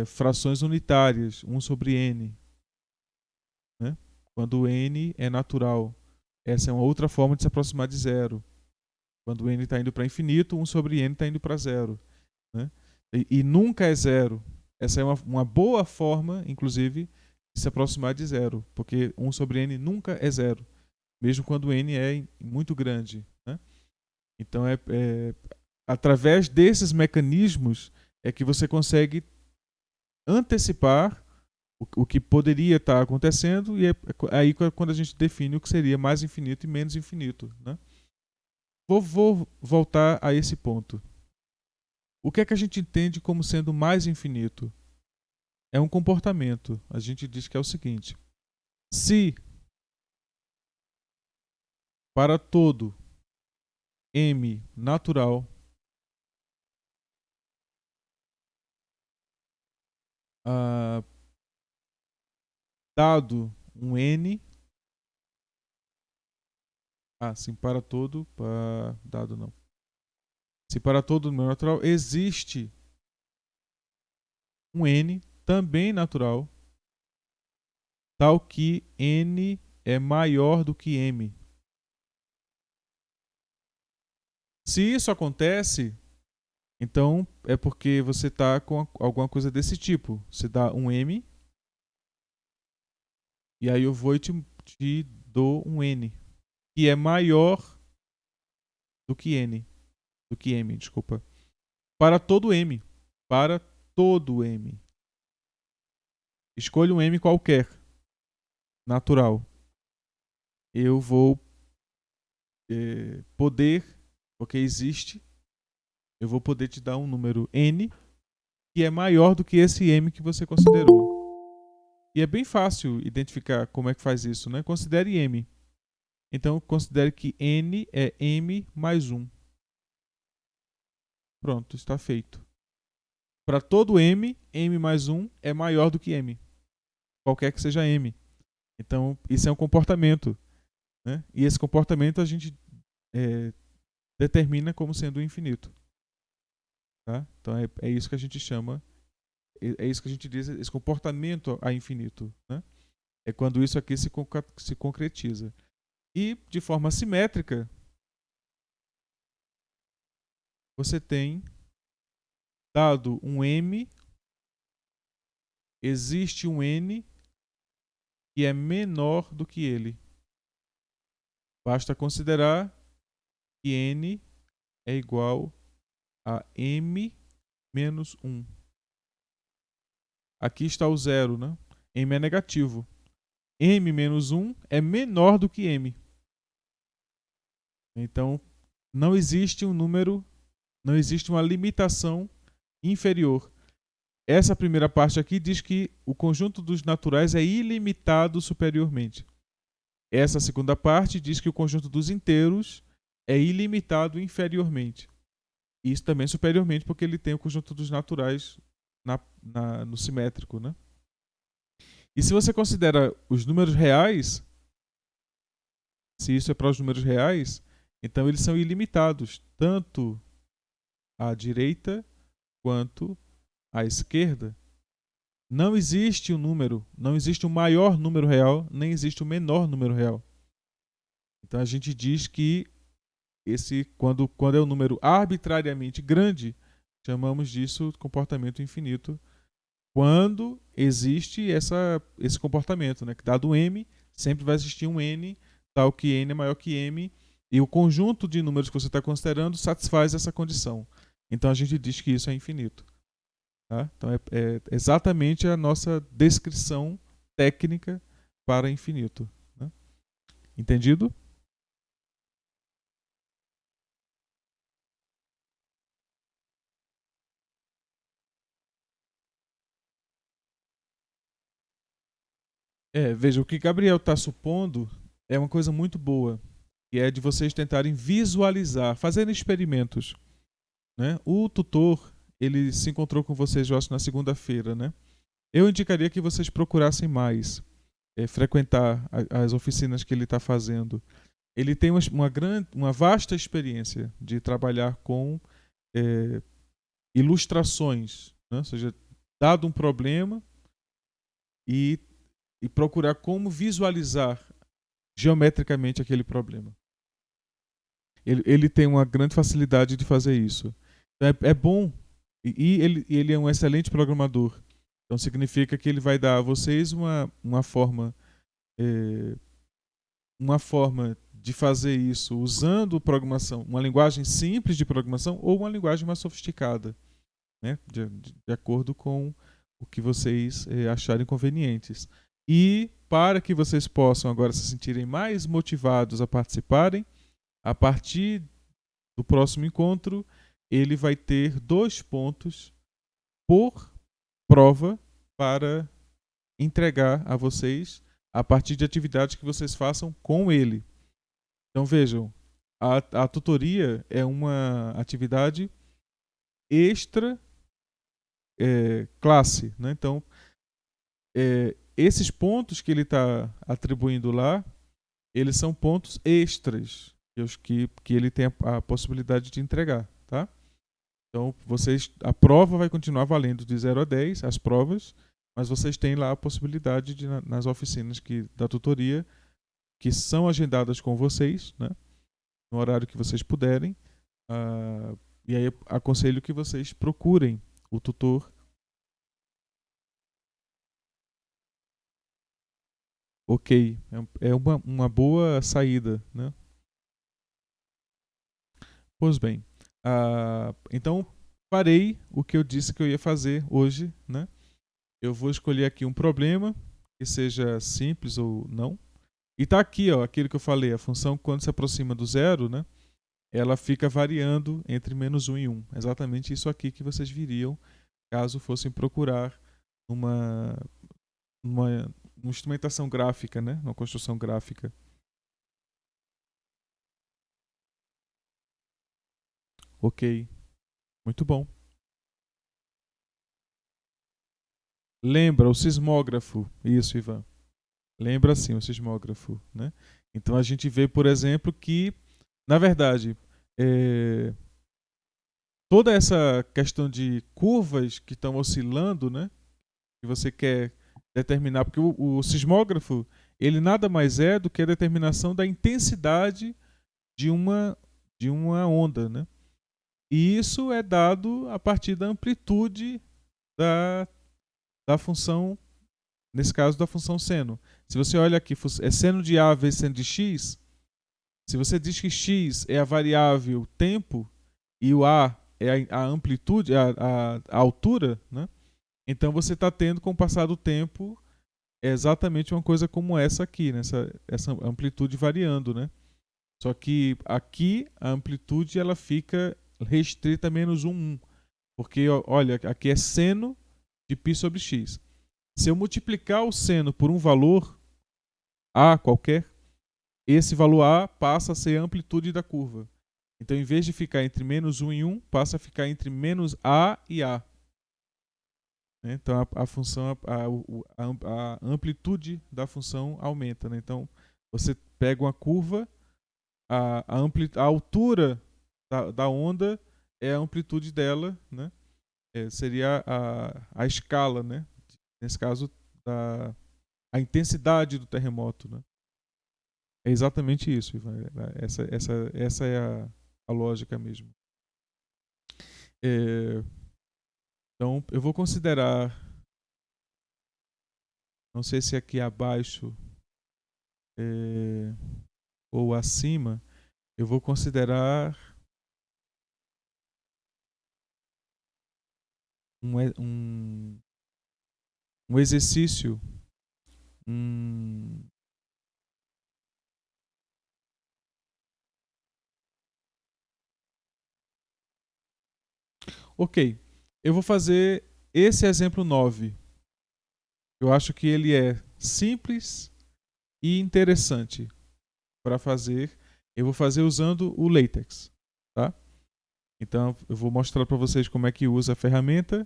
Speaker 1: frações unitárias, 1 sobre n. Né? Quando n é natural. Essa é uma outra forma de se aproximar de zero. Quando n está indo para infinito, 1 sobre n está indo para zero. Né? E nunca é zero. Essa é uma boa forma, inclusive, de se aproximar de zero. Porque 1 sobre n nunca é zero. Mesmo quando n é muito grande. Né? Então, através desses mecanismos é que você consegue antecipar o que poderia estar acontecendo, e é aí quando a gente define o que seria mais infinito e menos infinito. Né? Vou voltar a esse ponto. O que é que a gente entende como sendo mais infinito? É um comportamento. A gente diz que é o seguinte: se para todo m natural dado um n, sim, para todo, dado não. Se para todo número natural existe um n também natural, tal que n é maior do que m. Se isso acontece, então é porque você está com alguma coisa desse tipo. Você dá um M, e aí eu vou e te dou um N, que é maior do que N. Do que M, desculpa. Para todo M. Para todo M. Escolha um M qualquer, natural. Eu vou poder, porque existe, eu vou poder te dar um número N que é maior do que esse M que você considerou. E é bem fácil identificar como é que faz isso, né? Considere M. Então, considere que N é M mais 1. Pronto, está feito. Para todo M, M mais 1 é maior do que M. Qualquer que seja M. Então, isso é um comportamento. Né? E esse comportamento a gente determina como sendo infinito. Tá? Então, é isso que a gente chama, é isso que a gente diz, esse comportamento a infinito. Né? É quando isso aqui se concretiza. E, de forma simétrica, você tem dado um M, existe um N que é menor do que ele. Basta considerar que N é igual a M menos 1. Aqui está o zero, né? M é negativo. M menos 1 é menor do que M. Então, não existe um número, não existe uma limitação inferior. Essa primeira parte aqui diz que o conjunto dos naturais é ilimitado superiormente. Essa segunda parte diz que o conjunto dos inteiros é ilimitado inferiormente. Isso também superiormente, porque ele tem o conjunto dos naturais no simétrico. Né? E se você considera os números reais, se isso é para os números reais, então eles são ilimitados, tanto à direita quanto à esquerda. Não existe um número, não existe um maior número real, nem existe um menor número real. Então a gente diz que quando é um número arbitrariamente grande, chamamos disso comportamento infinito. Quando existe esse comportamento, né? Que dado M, sempre vai existir um N, tal que N é maior que M, e o conjunto de números que você está considerando satisfaz essa condição. Então a gente diz que isso é infinito. Tá? Então é exatamente a nossa descrição técnica para infinito. Né? Entendido? Veja, o que Gabriel está supondo é uma coisa muito boa, que é de vocês tentarem visualizar, fazerem experimentos. Né? O tutor, ele se encontrou com vocês, eu acho, na segunda-feira. Né? Eu indicaria que vocês procurassem mais, frequentar as oficinas que ele está fazendo. Ele tem uma vasta experiência de trabalhar com ilustrações, né? Ou seja, dado um problema e procurar como visualizar geometricamente aquele problema. Ele tem uma grande facilidade de fazer isso. Então é bom, e ele é um excelente programador. Então significa que ele vai dar a vocês uma forma de fazer isso usando programação, uma linguagem simples de programação ou uma linguagem mais sofisticada, né? De acordo com o que vocês acharem convenientes. E para que vocês possam agora se sentirem mais motivados a participarem, a partir do próximo encontro, ele vai ter 2 pontos por prova para entregar a vocês a partir de atividades que vocês façam com ele. Então vejam, a tutoria é uma atividade extra classe. Né? Então, esses pontos que ele está atribuindo lá, eles são pontos extras que ele tem a possibilidade de entregar. Tá? Então, a prova vai continuar valendo de 0 a 10, as provas, mas vocês têm lá a possibilidade de, nas oficinas da tutoria, que são agendadas com vocês, né, no horário que vocês puderem, E aí aconselho que vocês procurem o tutor. Ok, é uma boa saída, né? Pois bem, então farei o que eu disse que eu ia fazer hoje, né? Eu vou escolher aqui um problema que seja simples ou não. E tá aqui, ó, aquilo que eu falei, a função quando se aproxima do zero, né? Ela fica variando entre -1 e 1. Exatamente isso aqui que vocês viriam caso fossem procurar uma, uma instrumentação gráfica, né? Uma construção gráfica. Ok, muito bom. Lembra o sismógrafo? Isso, Ivan. Lembra sim o sismógrafo, né? Então a gente vê, por exemplo, que, na verdade, toda essa questão de curvas que estão oscilando, né? Que você quer determinar, porque o sismógrafo, ele nada mais é do que a determinação da intensidade de uma onda, né? E isso é dado a partir da amplitude da função, nesse caso da função seno. Se você olha aqui, é seno de A vezes seno de x, se você diz que x é a variável tempo e o A é a amplitude, a altura, né? Então você está tendo, com o passar do tempo, exatamente uma coisa como essa aqui, né? Essa amplitude variando, né? Só que aqui a amplitude ela fica restrita a -1, 1. Porque, olha, aqui é seno de π sobre x. Se eu multiplicar o seno por um valor A qualquer, esse valor A passa a ser a amplitude da curva. Então, em vez de ficar entre -1 e 1, passa a ficar entre -A e A. Então, a função, a amplitude da função aumenta. Né? Então, você pega uma curva, a altura da onda é a amplitude dela, né? Seria a escala, né? Nesse caso, a intensidade do terremoto. Né? É exatamente isso, Ivan. Essa é a lógica mesmo. Então, eu vou considerar, não sei se aqui abaixo ou acima, eu vou considerar um exercício, ok, eu vou fazer esse exemplo 9. Eu acho que ele é simples e interessante para fazer. Eu vou fazer usando o LaTeX, tá? Então eu vou mostrar para vocês como é que usa a ferramenta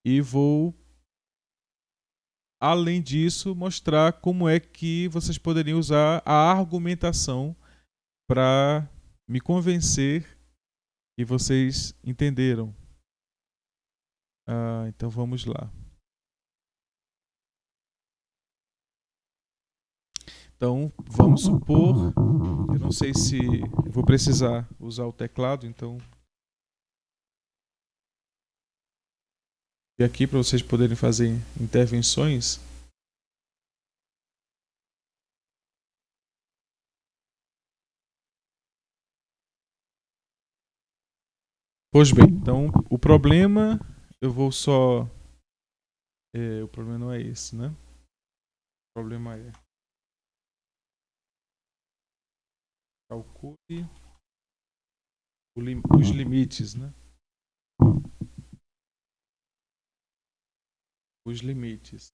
Speaker 1: e vou, além disso, mostrar como é que vocês poderiam usar a argumentação para me convencer que vocês entenderam. Então vamos lá. Então vamos supor, eu não sei se eu vou precisar usar o teclado, então e aqui para vocês poderem fazer intervenções. Pois bem, então o problema eu vou só o problema não é esse, né? O problema é calcule os limites, né? Os limites.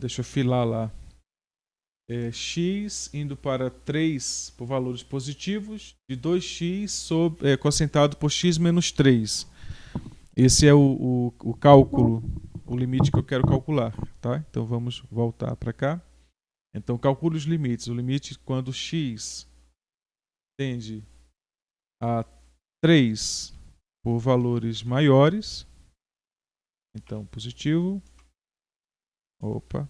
Speaker 1: Deixa eu filar lá. X indo para 3 por valores positivos, de 2x cocientado por x menos 3. Esse é o cálculo, o limite que eu quero calcular. Tá? Então vamos voltar para cá. Então calcule os limites. O limite quando x tende a 3 por valores maiores. Então positivo. Opa.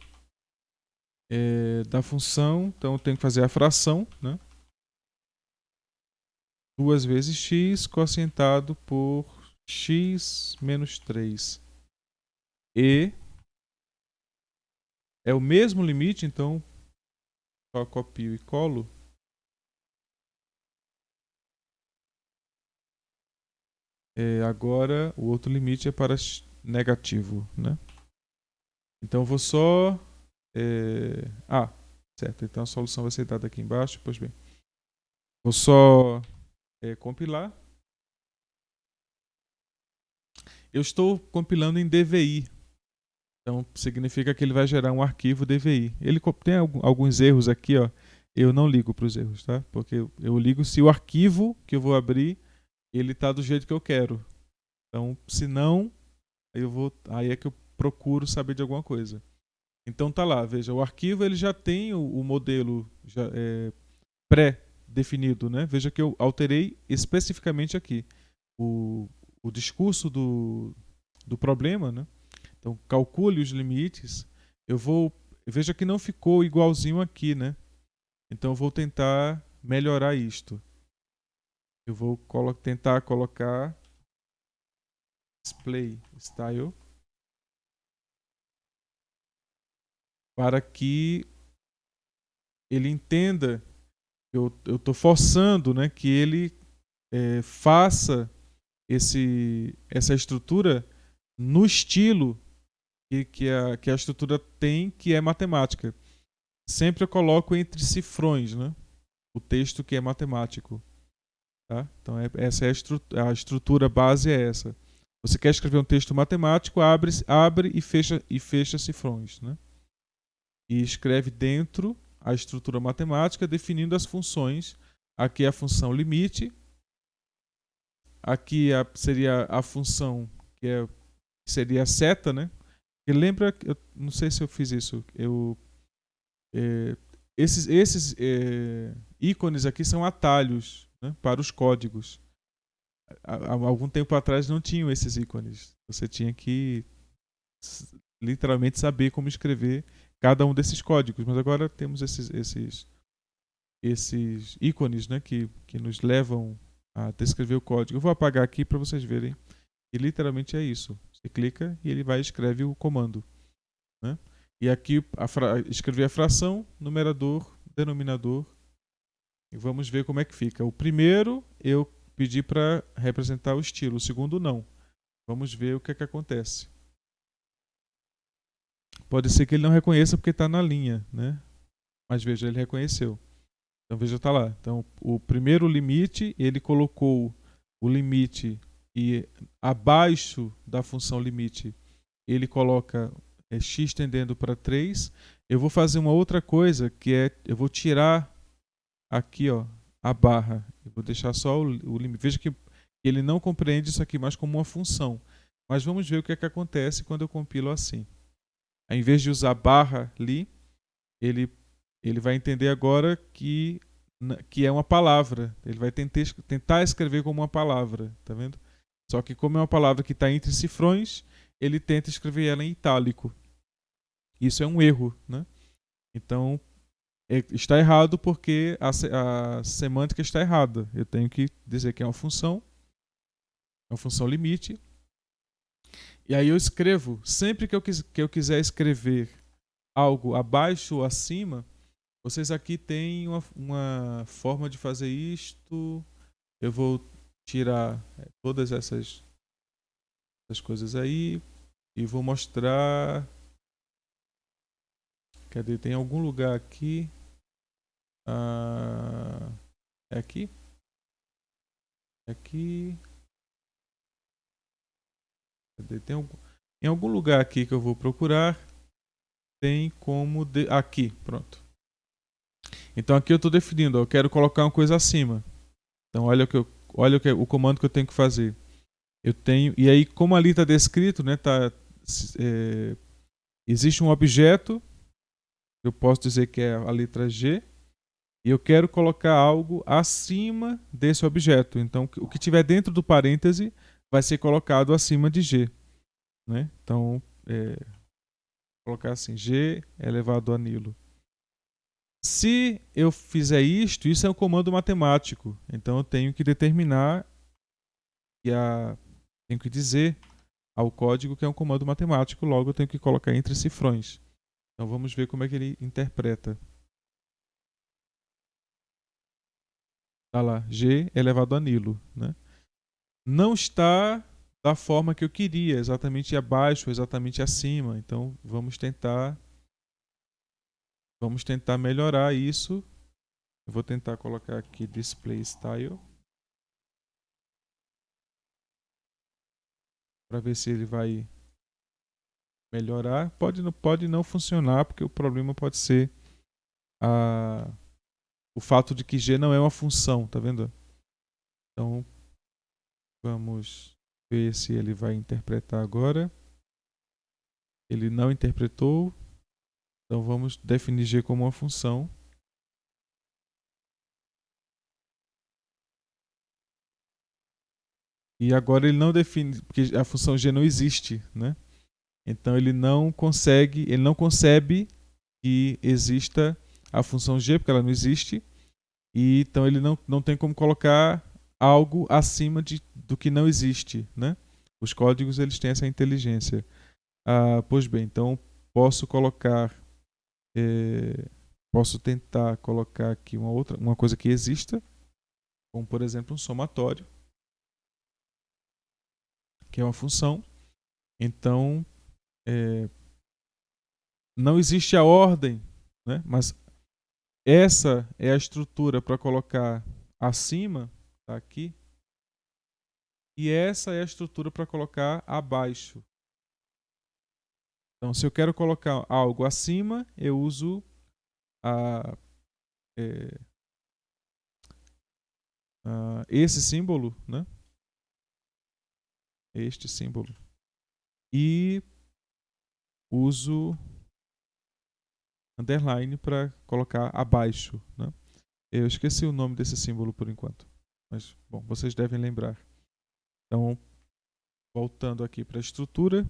Speaker 1: da função, então eu tenho que fazer a fração, né? 2 vezes x quocientado por x menos 3. E é o mesmo limite, então só copio e colo. Agora o outro limite é para negativo, né? Então eu vou só... certo. Então a solução vai ser dada aqui embaixo. Pois bem. Vou só compilar. Eu estou compilando em DVI. Então significa que ele vai gerar um arquivo DVI. Ele tem alguns erros aqui, ó. Eu não ligo para os erros, tá? Porque eu ligo se o arquivo que eu vou abrir ele tá do jeito que eu quero. Então, se não, aí é que eu procuro saber de alguma coisa. Então tá lá, veja, o arquivo ele já tem o modelo pré-definido, né? Veja que eu alterei especificamente aqui o discurso do problema, né? Então calcule os limites. Veja que não ficou igualzinho aqui, né? Então eu vou tentar melhorar isto. Eu vou tentar colocar display style para que ele entenda que eu estou forçando, né, que ele faça essa estrutura no estilo que a estrutura tem, que é matemática. Sempre eu coloco entre cifrões, né, o texto que é matemático. Tá? Então essa é a estrutura base é essa. Você quer escrever um texto matemático, abre e fecha cifrões, né? E escreve dentro a estrutura matemática definindo as funções. Aqui é a função limite. Aqui seria a função que seria a seta, né? E lembra, eu não sei se eu fiz isso. Esses ícones aqui são atalhos, né, para os códigos. Há algum tempo atrás não tinham esses ícones. Você tinha que literalmente saber como escrever cada um desses códigos. Mas agora temos esses ícones, né, que nos levam a descrever o código. Eu vou apagar aqui para vocês verem. E literalmente é isso. Você clica e ele vai e escreve o comando, né? E aqui escrever a fração, numerador, denominador. E vamos ver como é que fica. O primeiro eu pedi para representar o estilo. O segundo não. Vamos ver o que é que acontece. Pode ser que ele não reconheça porque está na linha, né? Mas veja, ele reconheceu. Então veja, está lá. Então o primeiro limite, ele colocou o limite e abaixo da função limite ele coloca x tendendo para 3. Eu vou fazer uma outra coisa que é, eu vou tirar aqui, ó, a barra. Eu vou deixar só o limite. Veja que ele não compreende isso aqui mais como uma função. Mas vamos ver o que é que acontece quando eu compilo assim. Ao invés de usar barra ali, ele vai entender agora que é uma palavra. Ele vai tentar escrever como uma palavra, tá vendo? Só que como é uma palavra que está entre cifrões, ele tenta escrever ela em itálico. Isso é um erro, né? Então, está errado porque a semântica está errada. Eu tenho que dizer que é uma função limite. E aí eu escrevo, sempre que eu quiser escrever algo abaixo ou acima, vocês aqui têm uma forma de fazer isto. Eu vou tirar todas essas coisas aí e vou mostrar. Cadê? Tem algum lugar aqui? É aqui? Aqui. Cadê? Em algum lugar aqui que eu vou procurar. Tem como... Aqui, pronto. Então aqui eu estou definindo. Eu quero colocar uma coisa acima. Então olha o comando que eu tenho que fazer. Eu tenho... E aí, como ali está descrito, né? Existe um objeto. Eu posso dizer que é a letra G. E eu quero colocar algo acima desse objeto. Então, o que tiver dentro do parêntese vai ser colocado acima de G. Né? Então, vou colocar assim, G elevado a Nilo. Se eu fizer isto, isso é um comando matemático. Então eu tenho que determinar tenho que dizer ao código que é um comando matemático, logo eu tenho que colocar entre cifrões. Então vamos ver como é que ele interpreta. Tá lá, G elevado a nilo, né? Não está da forma que eu queria, exatamente abaixo, exatamente acima. Então vamos tentar melhorar isso. Eu vou tentar colocar aqui display style para ver se ele vai melhorar. Pode não funcionar, porque o problema pode ser o fato de que G não é uma função, tá vendo? Então vamos ver se ele vai interpretar agora. Ele não interpretou. Então vamos definir G como uma função. E agora ele não define, porque a função G não existe, né? Então ele não concebe que exista a função G, porque ela não existe. E então ele não tem como colocar algo acima do que não existe, né? Os códigos eles têm essa inteligência. Pois bem, então posso colocar, posso tentar colocar aqui uma coisa que exista, como por exemplo um somatório, que é uma função. Então não existe a ordem, né? Mas essa é a estrutura para colocar acima, tá aqui, e essa é a estrutura para colocar abaixo. Então, se eu quero colocar algo acima, eu uso é, esse símbolo, né? Este símbolo. E uso underline para colocar abaixo, né? Eu esqueci o nome desse símbolo por enquanto, mas bom, vocês devem lembrar. Então, voltando aqui para a estrutura,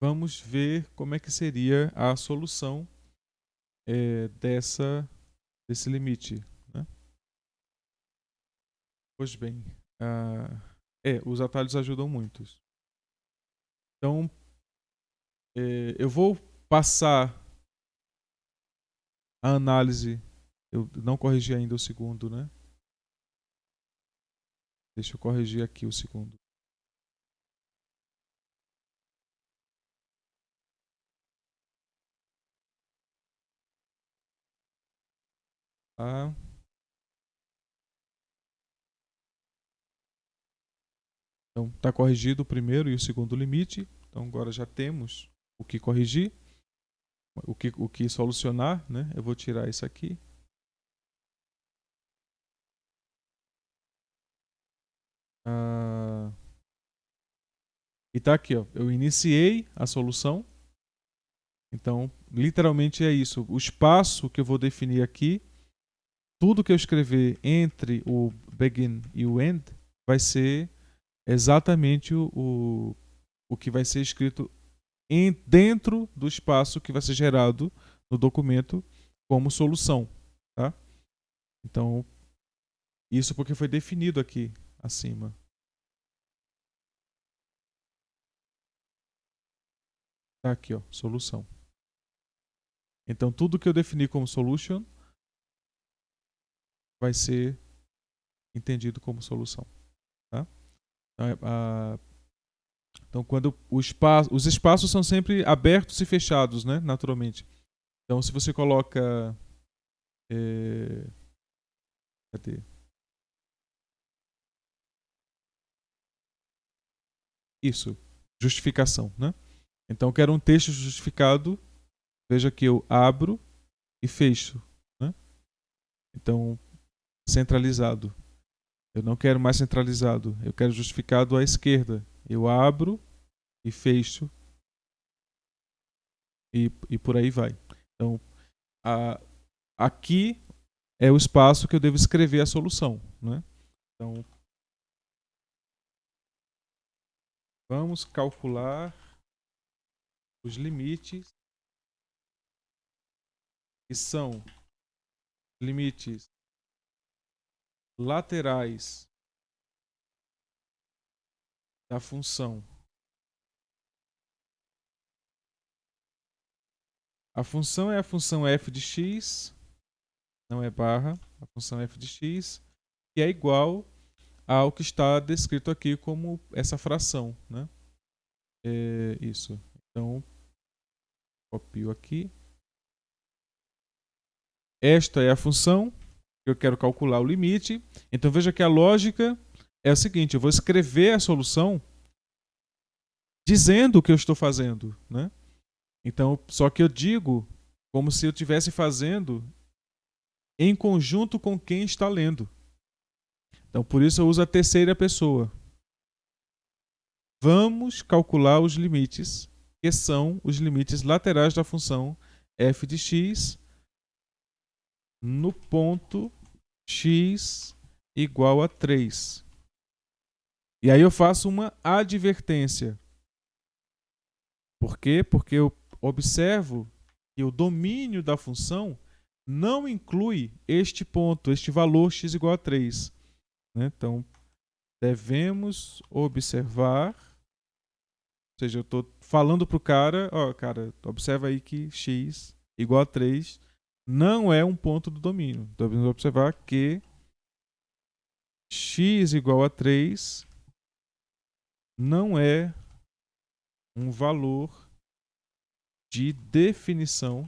Speaker 1: vamos ver como é que seria a solução desse limite, né? Pois bem, os atalhos ajudam muito. Então, eu vou passar a análise. Eu não corrigi ainda o segundo, né? Deixa eu corrigir aqui o segundo. Tá? Então, está corrigido o primeiro e o segundo limite. Então, agora já temos o que corrigir, o que solucionar, né? Eu vou tirar isso aqui. E tá aqui, ó. Eu iniciei a solução. Então, literalmente é isso. O espaço que eu vou definir aqui, tudo que eu escrever entre o begin e o end, vai ser exatamente o que vai ser escrito dentro do espaço que vai ser gerado no documento como solução. Tá? Então, isso porque foi definido aqui acima. Tá aqui, ó, solução. Então, tudo que eu definir como solution vai ser entendido como solução. Tá? Então, quando os espaços são sempre abertos e fechados, né? Naturalmente. Então, se você coloca... cadê? Isso. Justificação, né? Então, eu quero um texto justificado. Veja que eu abro e fecho, né? Então, centralizado. Eu não quero mais centralizado. Eu quero justificado à esquerda. Eu abro e fecho e por aí vai. Então, aqui é o espaço que eu devo escrever a solução, né? Então, vamos calcular os limites que são limites laterais da função. A função é a função f de x, não é barra, a função f de x, que é igual ao que está descrito aqui como essa fração, né? Isso. Então, copio aqui. Esta é a função que eu quero calcular o limite. Então, veja que a lógica é a seguinte: eu vou escrever a solução dizendo o que eu estou fazendo, né? Então, só que eu digo como se eu estivesse fazendo em conjunto com quem está lendo. Então, por isso eu uso a terceira pessoa. Vamos calcular os limites, que são os limites laterais da função f de x no ponto x igual a 3. E aí eu faço uma advertência. Por quê? Porque eu observo que o domínio da função não inclui este ponto, este valor x igual a 3. Né? Então, devemos observar, ou seja, eu estou falando para o cara, cara, observa aí que x igual a 3 não é um ponto do domínio. Devemos observar que x igual a 3 não é um valor de definição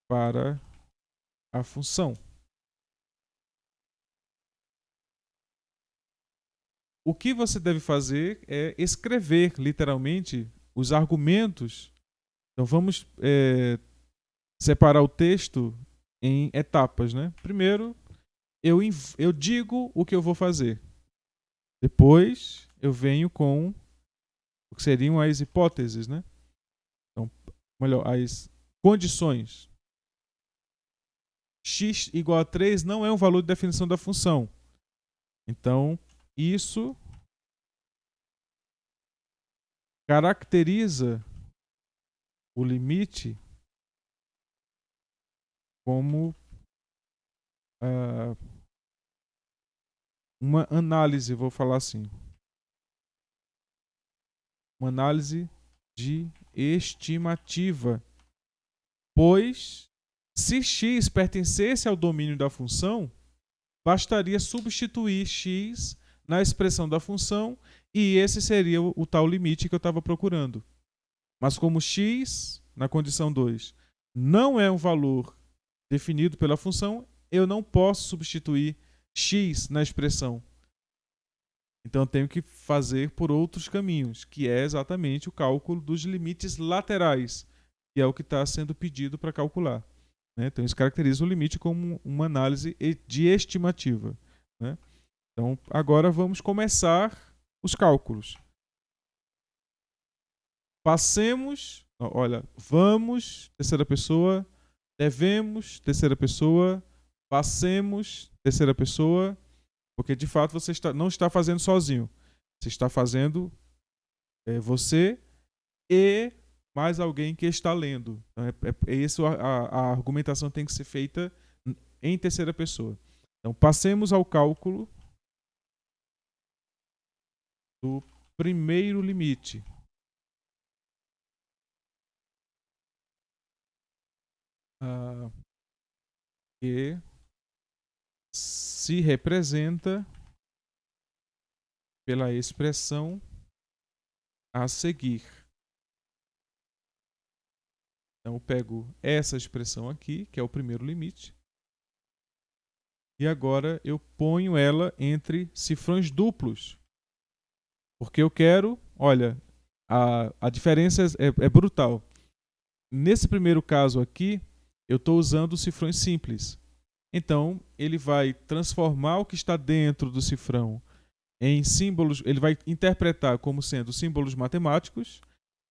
Speaker 1: para a função. O que você deve fazer é escrever literalmente os argumentos. Então vamos separar o texto em etapas, né? Primeiro, eu digo o que eu vou fazer. Depois, eu venho com o que seriam as hipóteses, né? Então, melhor, as condições. X igual a 3 não é um valor de definição da função. Então, isso caracteriza o limite como uma análise, vou falar assim. Uma análise de estimativa. Pois, se x pertencesse ao domínio da função, bastaria substituir x na expressão da função e esse seria o tal limite que eu estava procurando. Mas como x, na condição 2, não é um valor definido pela função, eu não posso substituir x na expressão. Então eu tenho que fazer por outros caminhos, que é exatamente o cálculo dos limites laterais, que é o que está sendo pedido para calcular. Né? Então isso caracteriza o limite como uma análise de estimativa. Né? Então agora vamos começar os cálculos. Passemos, olha, vamos, terceira pessoa, devemos, terceira pessoa, passemos, terceira pessoa, porque de fato você não está fazendo sozinho. Você está fazendo você e mais alguém que está lendo. Então, isso, a argumentação tem que ser feita em terceira pessoa. Então, passemos ao cálculo do primeiro limite. Que se representa pela expressão a seguir. Então, eu pego essa expressão aqui, que é o primeiro limite, e agora eu ponho ela entre cifrões duplos. Porque eu quero, olha, a diferença é brutal. Nesse primeiro caso aqui, eu estou usando cifrões simples. Então, ele vai transformar o que está dentro do cifrão em símbolos, ele vai interpretar como sendo símbolos matemáticos,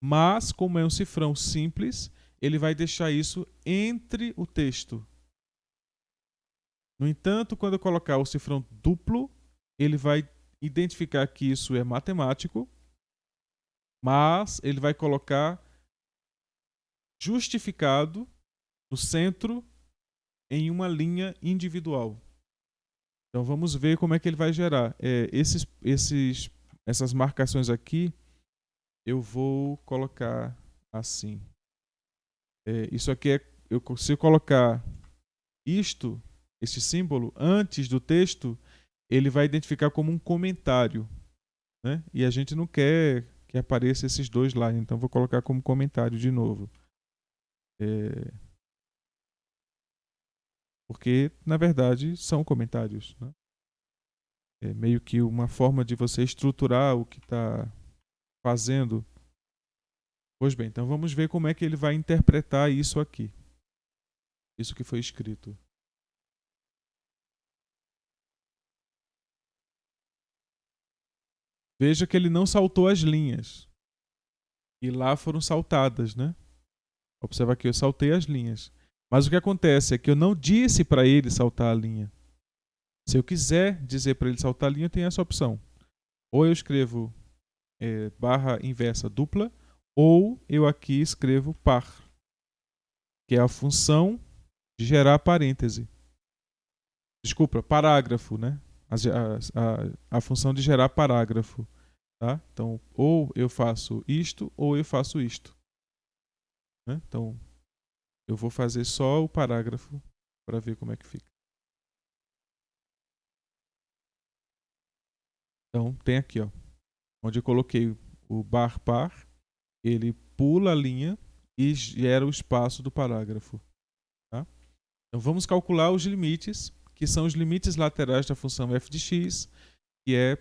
Speaker 1: mas como é um cifrão simples, ele vai deixar isso entre o texto. No entanto, quando eu colocar o cifrão duplo, ele vai identificar que isso é matemático, mas ele vai colocar justificado no centro em uma linha individual. Então vamos ver como é que ele vai gerar. Essas marcações aqui eu vou colocar assim. Isso aqui eu consigo colocar este símbolo, antes do texto, ele vai identificar como um comentário, né? E a gente não quer que apareça esses dois lá, então vou colocar como comentário de novo. Porque, na verdade, são comentários, né? É meio que uma forma de você estruturar o que está fazendo. Pois bem, então vamos ver como é que ele vai interpretar isso aqui. Isso que foi escrito. Veja que ele não saltou as linhas. E lá foram saltadas, né? Observa aqui, eu saltei as linhas. Mas o que acontece é que eu não disse para ele saltar a linha. Se eu quiser dizer para ele saltar a linha, eu tenho essa opção. Ou eu escrevo barra inversa dupla, ou eu aqui escrevo par, que é a função de gerar parêntese. Desculpa, parágrafo, né? A função de gerar parágrafo. Tá? Então, ou eu faço isto, ou eu faço isto. Né? Então, eu vou fazer só o parágrafo para ver como é que fica. Então, tem aqui, ó, onde eu coloquei o bar par, ele pula a linha e gera o espaço do parágrafo. Tá? Então, vamos calcular os limites, que são os limites laterais da função f de x, que é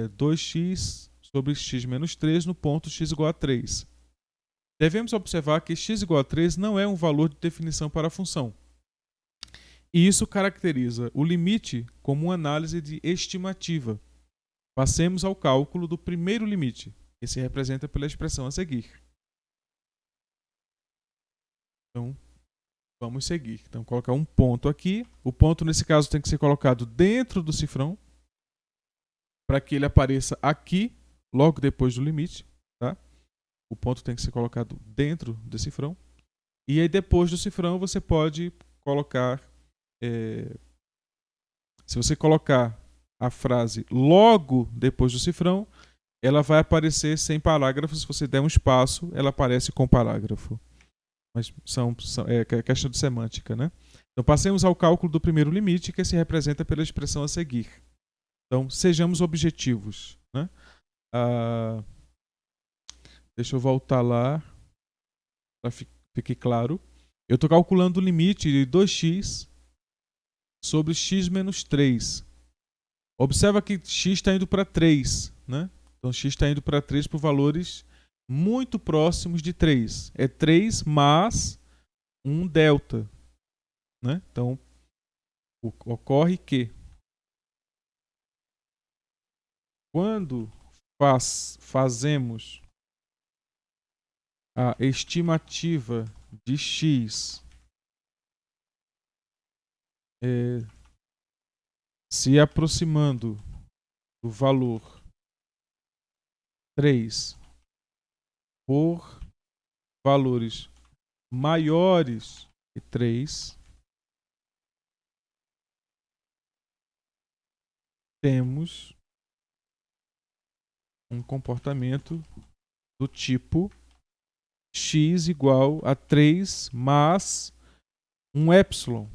Speaker 1: 2x sobre x menos 3 no ponto x igual a 3. Devemos observar que x igual a 3 não é um valor de definição para a função. E isso caracteriza o limite como uma análise de estimativa. Passemos ao cálculo do primeiro limite, que se representa pela expressão a seguir. Então, vamos seguir. Então, colocar um ponto aqui. O ponto, nesse caso, tem que ser colocado dentro do cifrão, para que ele apareça aqui, logo depois do limite. Tá? O ponto tem que ser colocado dentro do cifrão. E aí, depois do cifrão, você pode colocar... se você colocar a frase logo depois do cifrão, ela vai aparecer sem parágrafo. Se você der um espaço, ela aparece com parágrafo. Mas é questão de semântica, né? Então, passemos ao cálculo do primeiro limite, que se representa pela expressão a seguir. Então, sejamos objetivos, né? Deixa eu voltar lá para fique claro. Eu estou calculando o limite de 2x sobre x menos 3. Observa que x está indo para 3, né? Então, x está indo para 3 por valores muito próximos de 3. É 3 mais um delta, né? Então, ocorre que quando fazemos a estimativa de x se aproximando do valor 3 por valores maiores que 3, temos um comportamento do tipo x igual a 3 mais um epsilon.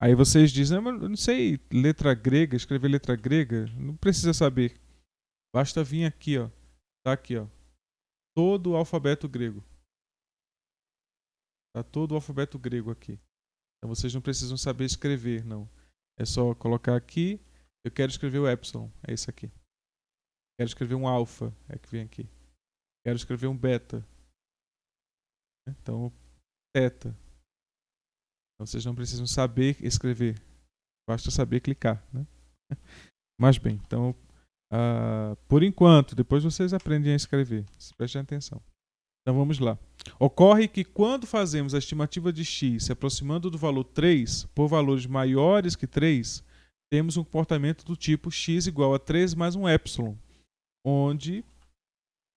Speaker 1: Aí vocês dizem, mas eu não sei letra grega, escrever letra grega, não precisa saber. Basta vir aqui, ó. Tá aqui, ó. Todo o alfabeto grego. Tá todo o alfabeto grego aqui. Então vocês não precisam saber escrever, não. É só colocar aqui. Eu quero escrever o epsilon, é isso aqui. Quero escrever um alfa, é que vem aqui. Quero escrever um beta. Então, teta. Então vocês não precisam saber escrever. Basta saber clicar, né? Mas bem, então, por enquanto, depois vocês aprendem a escrever. Prestem atenção. Então vamos lá. Ocorre que quando fazemos a estimativa de x se aproximando do valor 3 por valores maiores que 3, temos um comportamento do tipo x igual a 3 mais um epsilon, onde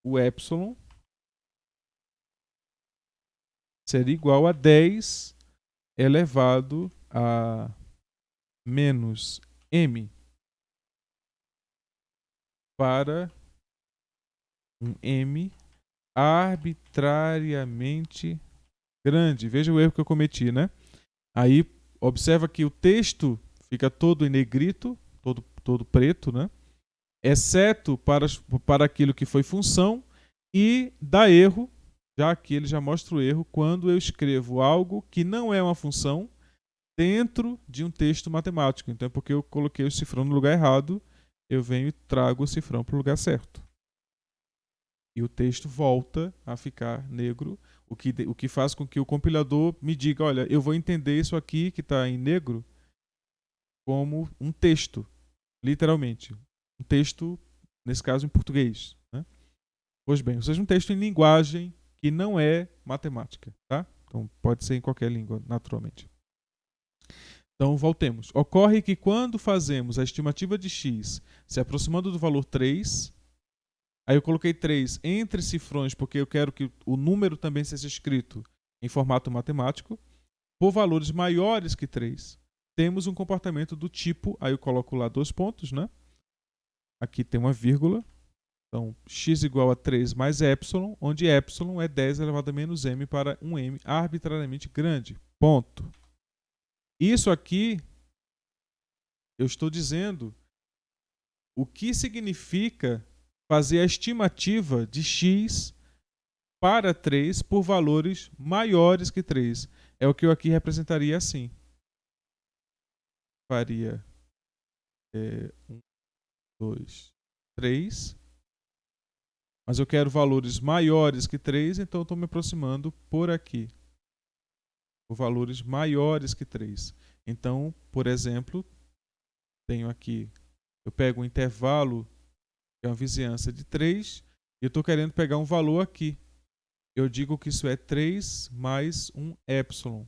Speaker 1: o epsilon seria igual a 10 elevado a menos m para um m arbitrariamente grande. Veja o erro que eu cometi, né? Aí, observa que o texto fica todo em negrito, todo preto, né? Exceto para aquilo que foi função, e dá erro, já que ele já mostra o erro, quando eu escrevo algo que não é uma função dentro de um texto matemático. Então é porque eu coloquei o cifrão no lugar errado, eu venho e trago o cifrão para o lugar certo. E o texto volta a ficar negro, o que faz com que o compilador me diga, olha, eu vou entender isso aqui que está em negro como um texto, literalmente. Um texto, nesse caso, em português. Né? Pois bem, ou seja, um texto em linguagem que não é matemática. Tá? Então pode ser em qualquer língua, naturalmente. Então, voltemos. Ocorre que quando fazemos a estimativa de x se aproximando do valor 3, aí eu coloquei 3 entre cifrões porque eu quero que o número também seja escrito em formato matemático, por valores maiores que 3, temos um comportamento do tipo, aí eu coloco lá 2 pontos, né? Aqui tem uma vírgula, então x igual a 3 mais epsilon, onde epsilon é 10 elevado a menos m para um m arbitrariamente grande. Ponto. Isso aqui, eu estou dizendo o que significa fazer a estimativa de x para 3 por valores maiores que 3. É o que eu aqui representaria assim. Faria 1, 2, 3. Mas eu quero valores maiores que 3, então eu estou me aproximando por aqui. Por valores maiores que 3. Então, por exemplo, tenho aqui, eu pego um intervalo, que é uma vizinhança de 3, e eu estou querendo pegar um valor aqui. Eu digo que isso é 3 mais um epsilon.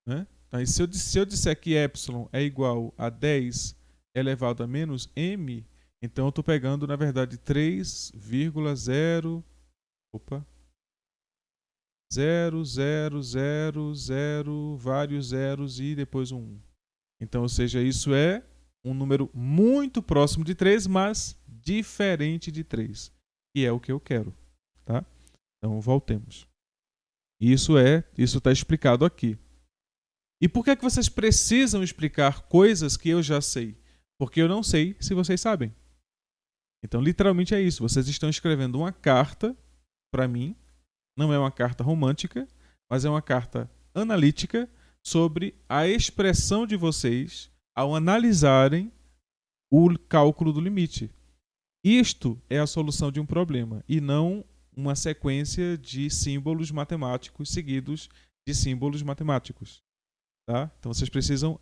Speaker 1: Né? Aí, se eu disser que epsilon é igual a 10 elevado a menos m, então eu estou pegando, na verdade, 3,0... Opa! 0, 0, 0, 0, vários zeros e depois um 1. Então, ou seja, isso é um número muito próximo de 3, mas diferente de 3, que é o que eu quero. Tá? Então, voltemos. Isso está explicado aqui. E por que vocês precisam explicar coisas que eu já sei? Porque eu não sei se vocês sabem. Então, literalmente é isso. Vocês estão escrevendo uma carta para mim. Não é uma carta romântica, mas é uma carta analítica sobre a expressão de vocês ao analisarem o cálculo do limite. Isto é a solução de um problema e não uma sequência de símbolos matemáticos seguidos de símbolos matemáticos. Tá? Então vocês precisam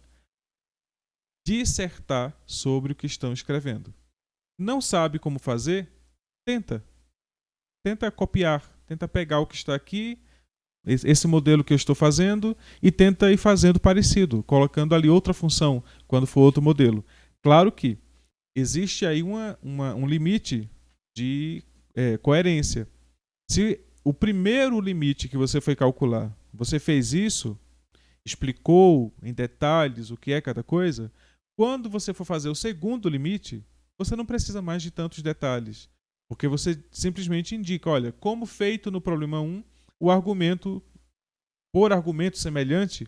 Speaker 1: dissertar sobre o que estão escrevendo. Não sabe como fazer? Tenta copiar, tenta pegar o que está aqui, esse modelo que eu estou fazendo, e tenta ir fazendo parecido, colocando ali outra função quando for outro modelo. Claro que existe aí um limite de coerência. Se o primeiro limite que você foi calcular, você fez isso, explicou em detalhes o que é cada coisa, quando você for fazer o segundo limite, você não precisa mais de tantos detalhes. Porque você simplesmente indica, olha, como feito no problema 1, o argumento, por argumento semelhante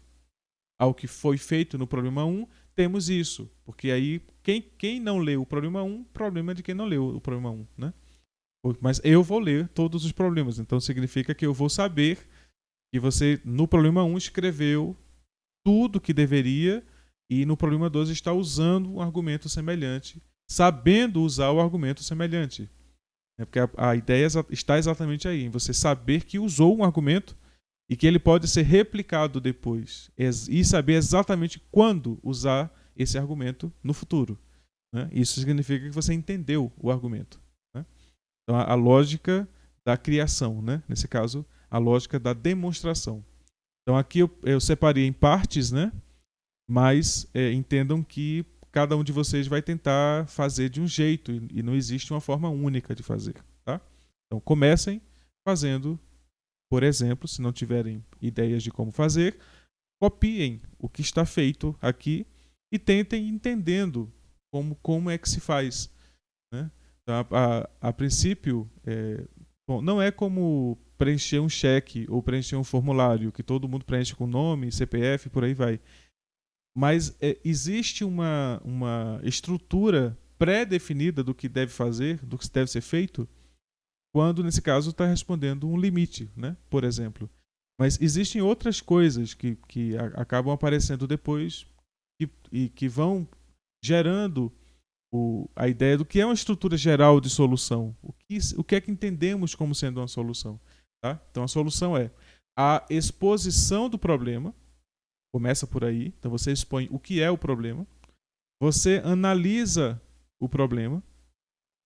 Speaker 1: ao que foi feito no problema 1, temos isso. Porque aí, quem não leu o problema 1, problema de quem não leu o problema 1. Né? Mas eu vou ler todos os problemas. Então significa que eu vou saber que você, no problema 1, escreveu tudo que deveria e no problema 2 está usando um argumento semelhante, sabendo usar o argumento semelhante. Porque a ideia está exatamente aí, em você saber que usou um argumento e que ele pode ser replicado depois e saber exatamente quando usar esse argumento no futuro. Né? Isso significa que você entendeu o argumento. Né? Então, a lógica da criação, né? Nesse caso, a lógica da demonstração. Então, aqui eu separei em partes, né? Mas entendam que cada um de vocês vai tentar fazer de um jeito e não existe uma forma única de fazer. Tá? Então, comecem fazendo Por exemplo, se não tiverem ideias de como fazer, copiem o que está feito aqui e tentem entendendo como é que se faz, né? Então, a princípio, bom, não é como preencher um cheque ou preencher um formulário que todo mundo preenche com nome, CPF, por aí vai. Mas existe uma estrutura pré-definida do que deve fazer, do que deve ser feito, quando, nesse caso, está respondendo um limite, né? Por exemplo. Mas existem outras coisas que acabam aparecendo depois e que vão gerando a ideia do que é uma estrutura geral de solução. O que é que entendemos como sendo uma solução? Tá? Então, a solução é a exposição do problema. Começa por aí. Então, você expõe o que é o problema. Você analisa o problema.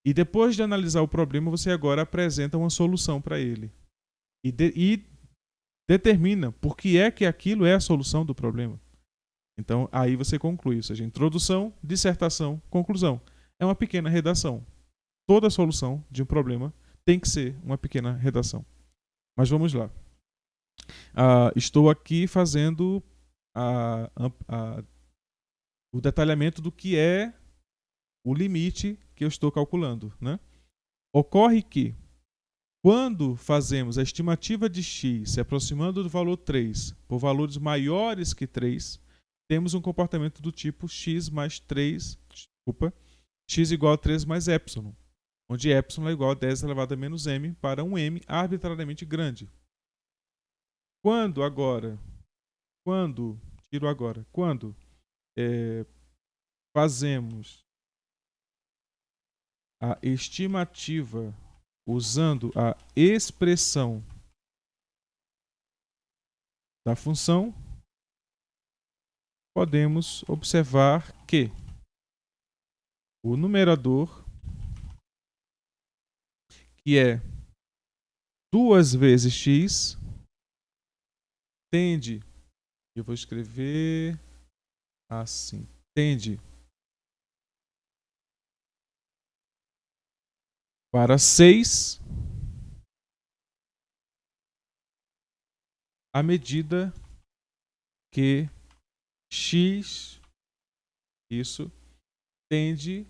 Speaker 1: E depois de analisar o problema, você agora apresenta uma solução para ele. E determina por que é que aquilo é a solução do problema. Então, aí você conclui, ou seja, introdução, dissertação, conclusão. É uma pequena redação. Toda solução de um problema tem que ser uma pequena redação. Mas vamos lá. Estou aqui fazendo o detalhamento do que é o limite que eu estou calculando, né? Ocorre que, quando fazemos a estimativa de x se aproximando do valor 3 por valores maiores que 3, temos um comportamento do tipo x igual a 3 mais epsilon, onde epsilon é igual a 10 elevado a menos m para um m arbitrariamente grande. Quando fazemos a estimativa usando a expressão da função, podemos observar que o numerador, que é 2 vezes x, tende, eu vou escrever assim, tende para 6 à medida que x, isso, tende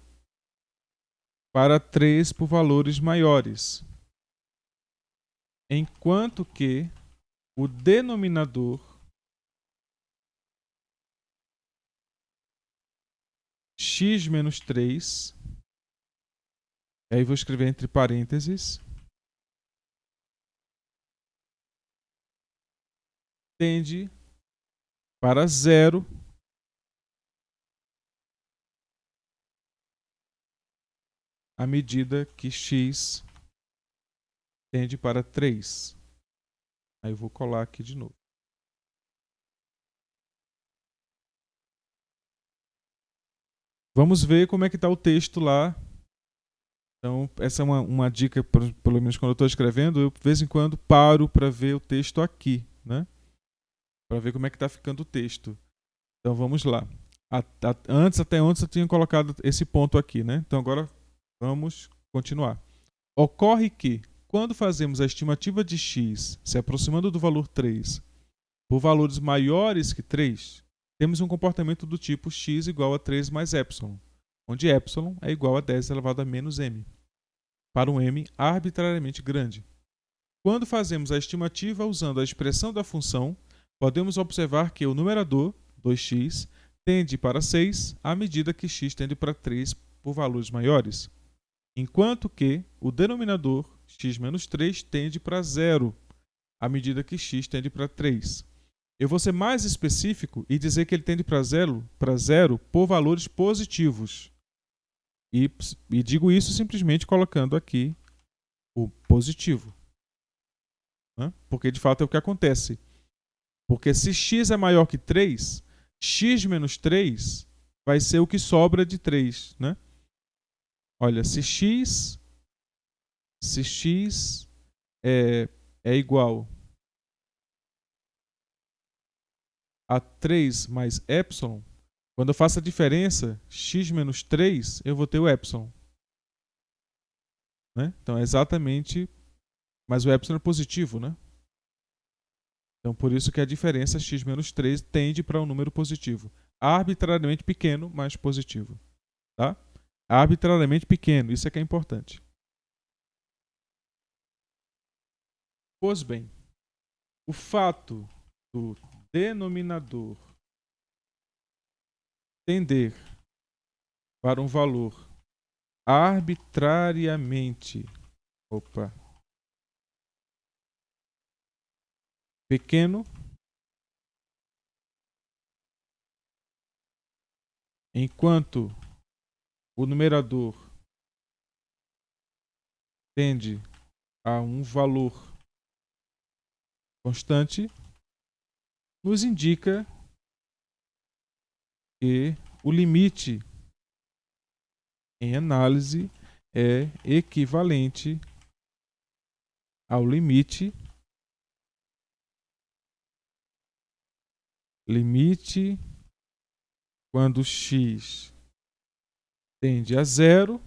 Speaker 1: para 3 por valores maiores, enquanto que o denominador x menos 3, aí vou escrever entre parênteses, tende para 0 à medida que x tende para 3. Aí eu vou colar aqui de novo. Vamos ver como é que está o texto lá. Então, essa é uma dica, pelo menos quando eu estou escrevendo, eu de vez em quando paro para ver o texto aqui, né? Para ver como é que está ficando o texto. Então, vamos lá. Até antes eu tinha colocado esse ponto aqui, né? Então, agora vamos continuar. Ocorre que, quando fazemos a estimativa de x se aproximando do valor 3 por valores maiores que 3, temos um comportamento do tipo x igual a 3 mais epsilon, onde epsilon é igual a 10 elevado a menos m, para um m arbitrariamente grande. Quando fazemos a estimativa usando a expressão da função, podemos observar que o numerador, 2x, tende para 6 à medida que x tende para 3 por valores maiores, enquanto que o denominador, x menos 3, tende para 0 à medida que x tende para 3. Eu vou ser mais específico e dizer que ele tende para zero por valores positivos. E digo isso simplesmente colocando aqui o positivo. Né? Porque de fato é o que acontece. Porque se x é maior que 3, x menos 3 vai ser o que sobra de 3. Né? Olha, se x é igual a 3 mais epsilon, quando eu faço a diferença, x menos 3, eu vou ter o epsilon. Né? Então é exatamente... Mas o epsilon é positivo, né? Então, por isso que a diferença x menos 3 tende para um número positivo. Arbitrariamente pequeno, mas positivo. Tá? Arbitrariamente pequeno, isso é que é importante. Pois bem, o fato do denominador tender para um valor arbitrariamente pequeno, enquanto o numerador tende a um valor constante, nos indica que o limite em análise é equivalente ao limite quando x tende a zero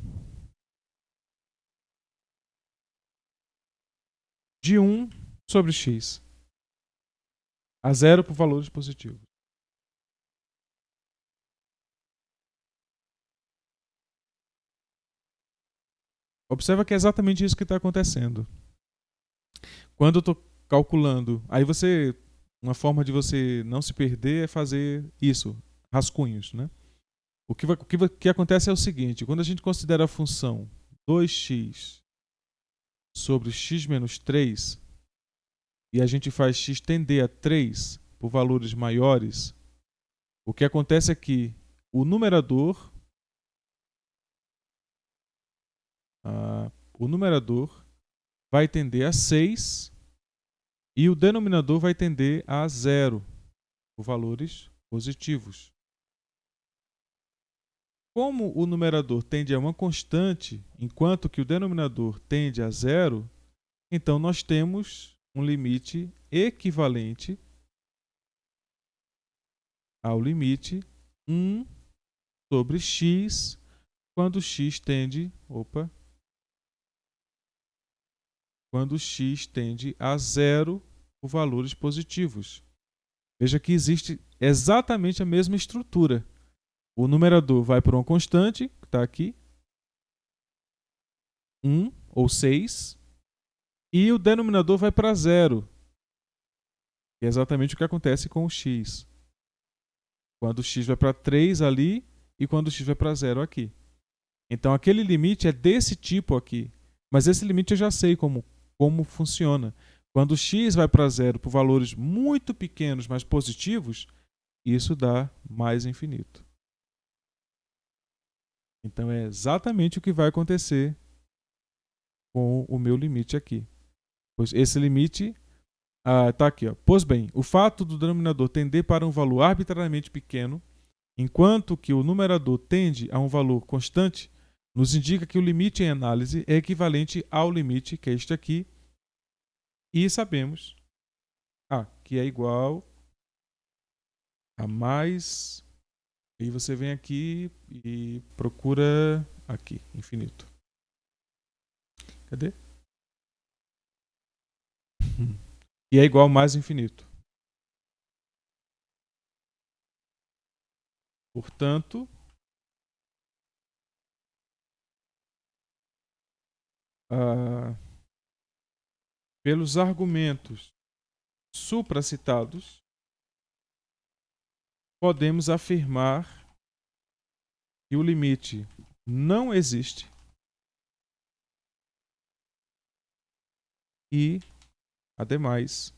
Speaker 1: de 1 sobre x. A zero por valores positivos. Observa que é exatamente isso que está acontecendo. Quando eu estou calculando, aí uma forma de você não se perder é fazer isso, rascunhos, né? O que acontece é o seguinte, quando a gente considera a função 2x sobre x menos 3 e a gente faz x tender a 3 por valores maiores, o que acontece é que o numerador vai tender a 6 e o denominador vai tender a 0 por valores positivos. Como o numerador tende a uma constante, enquanto que o denominador tende a 0, então nós temos um limite equivalente ao limite 1 sobre x, quando x tende a 0 por valores positivos. Veja que existe exatamente a mesma estrutura. O numerador vai para uma constante, que está aqui, 1 ou 6, e o denominador vai para 0, que é exatamente o que acontece com o x. Quando o x vai para 3 ali e quando o x vai para 0 aqui. Então aquele limite é desse tipo aqui, mas esse limite eu já sei como funciona. Quando o x vai para 0 por valores muito pequenos, mas positivos, isso dá mais infinito. Então é exatamente o que vai acontecer com o meu limite aqui. Pois esse limite está aqui. Ó. Pois bem, o fato do denominador tender para um valor arbitrariamente pequeno, enquanto que o numerador tende a um valor constante, nos indica que o limite em análise é equivalente ao limite, que é este aqui, e sabemos que é igual a mais. E você vem aqui e procura aqui, infinito. Cadê? E é igual a mais infinito. Portanto, pelos argumentos supracitados, podemos afirmar que o limite não existe e, ademais,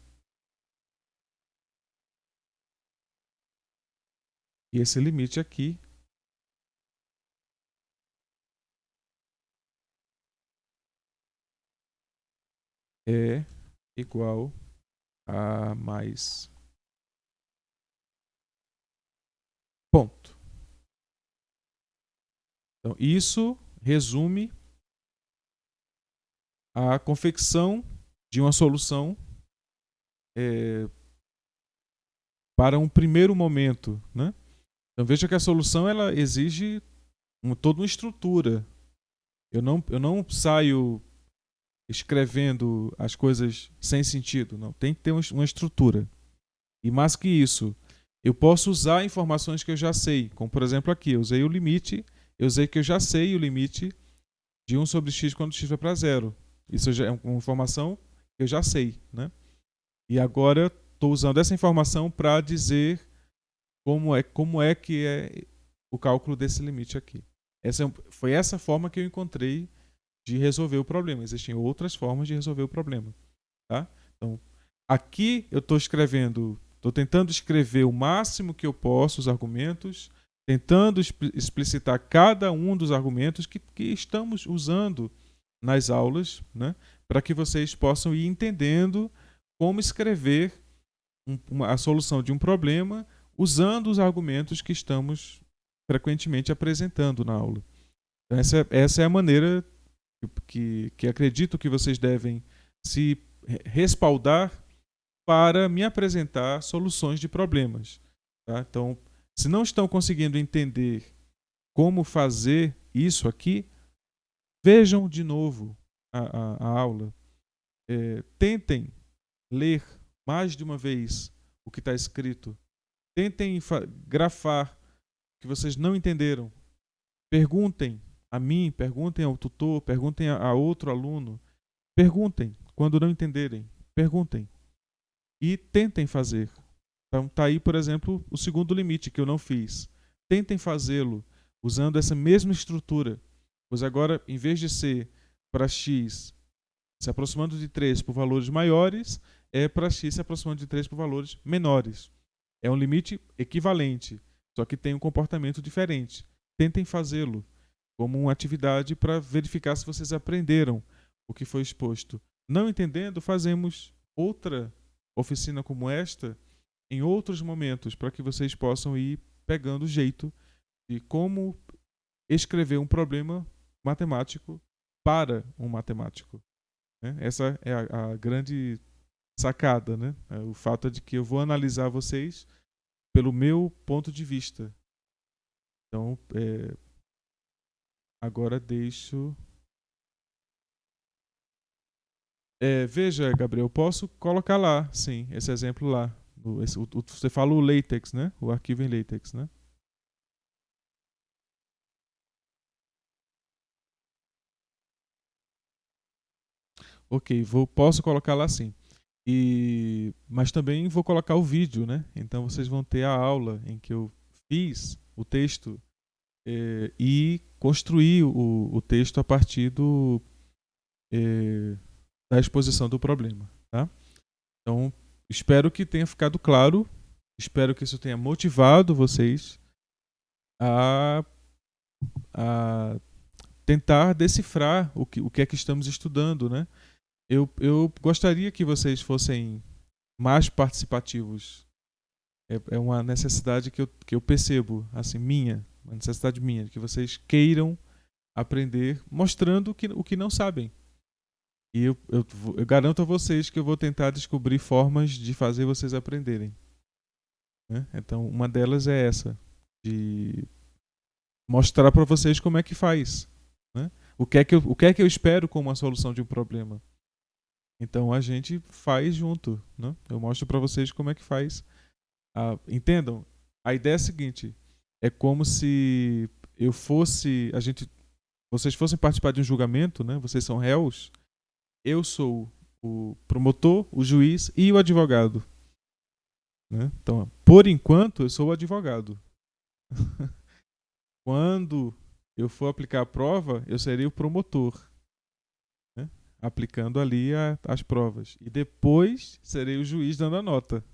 Speaker 1: esse limite aqui é igual a mais ponto. Então, isso resume a confecção de uma solução para um primeiro momento, né? Então veja que a solução ela exige toda uma estrutura. Eu não saio escrevendo as coisas sem sentido. Não, tem que ter uma estrutura. E mais que isso, eu posso usar informações que eu já sei. Como, por exemplo, aqui, eu usei o limite, eu usei que eu já sei o limite de 1 sobre x quando x vai para 0. Isso já é uma informação que eu já sei, né? E agora estou usando essa informação para dizer como é que é o cálculo desse limite aqui. Foi essa forma que eu encontrei de resolver o problema. Existem outras formas de resolver o problema. Tá? Então, aqui eu estou tentando escrever o máximo que eu posso os argumentos, tentando explicitar cada um dos argumentos que estamos usando nas aulas, né, para que vocês possam ir entendendo como escrever a solução de um problema usando os argumentos que estamos frequentemente apresentando na aula. Então, essa é a maneira que acredito que vocês devem se respaldar para me apresentar soluções de problemas. Tá? Então, se não estão conseguindo entender como fazer isso aqui, vejam de novo a aula. Tentem ler mais de uma vez o que está escrito. Tentem grafar o que vocês não entenderam. Perguntem a mim, perguntem ao tutor, perguntem a outro aluno. Perguntem quando não entenderem. Perguntem. E tentem fazer. Então tá aí, por exemplo, o segundo limite que eu não fiz. Tentem fazê-lo usando essa mesma estrutura. Pois agora, em vez de ser para x se aproximando de 3 por valores maiores, é para x se aproximando de 3 por valores menores. É um limite equivalente, só que tem um comportamento diferente. Tentem fazê-lo como uma atividade para verificar se vocês aprenderam o que foi exposto. Não entendendo, fazemos outra oficina como esta em outros momentos para que vocês possam ir pegando o jeito de como escrever um problema matemático para um matemático. Essa é a grande sacada, né? O fato de que eu vou analisar vocês pelo meu ponto de vista. Então, agora deixo... veja, Gabriel, posso colocar lá, sim, esse exemplo lá. Você fala o LaTeX, né? O arquivo em LaTeX, né? Ok, posso colocar lá sim. Mas também vou colocar o vídeo, né? Então vocês vão ter a aula em que eu fiz o texto e construí o texto a partir da exposição do problema. Tá? Então, espero que tenha ficado claro. Espero que isso tenha motivado vocês a tentar decifrar o que é que estamos estudando, né? Eu gostaria que vocês fossem mais participativos. É uma necessidade que eu percebo, assim, uma necessidade minha, que vocês queiram aprender mostrando o que não sabem. E eu garanto a vocês que eu vou tentar descobrir formas de fazer vocês aprenderem. Né? Então, uma delas é essa, de mostrar para vocês como é que faz. Né? O que é que eu espero como uma solução de um problema. Então, a gente faz junto. Né? Eu mostro para vocês como é que faz. Entendam? A ideia é a seguinte, é como se vocês fossem participar de um julgamento, né? Vocês são réus, eu sou o promotor, o juiz e o advogado. Né? Então, por enquanto, eu sou o advogado. Quando eu for aplicar a prova, eu serei o promotor, né? Aplicando ali as provas. E depois serei o juiz dando a nota.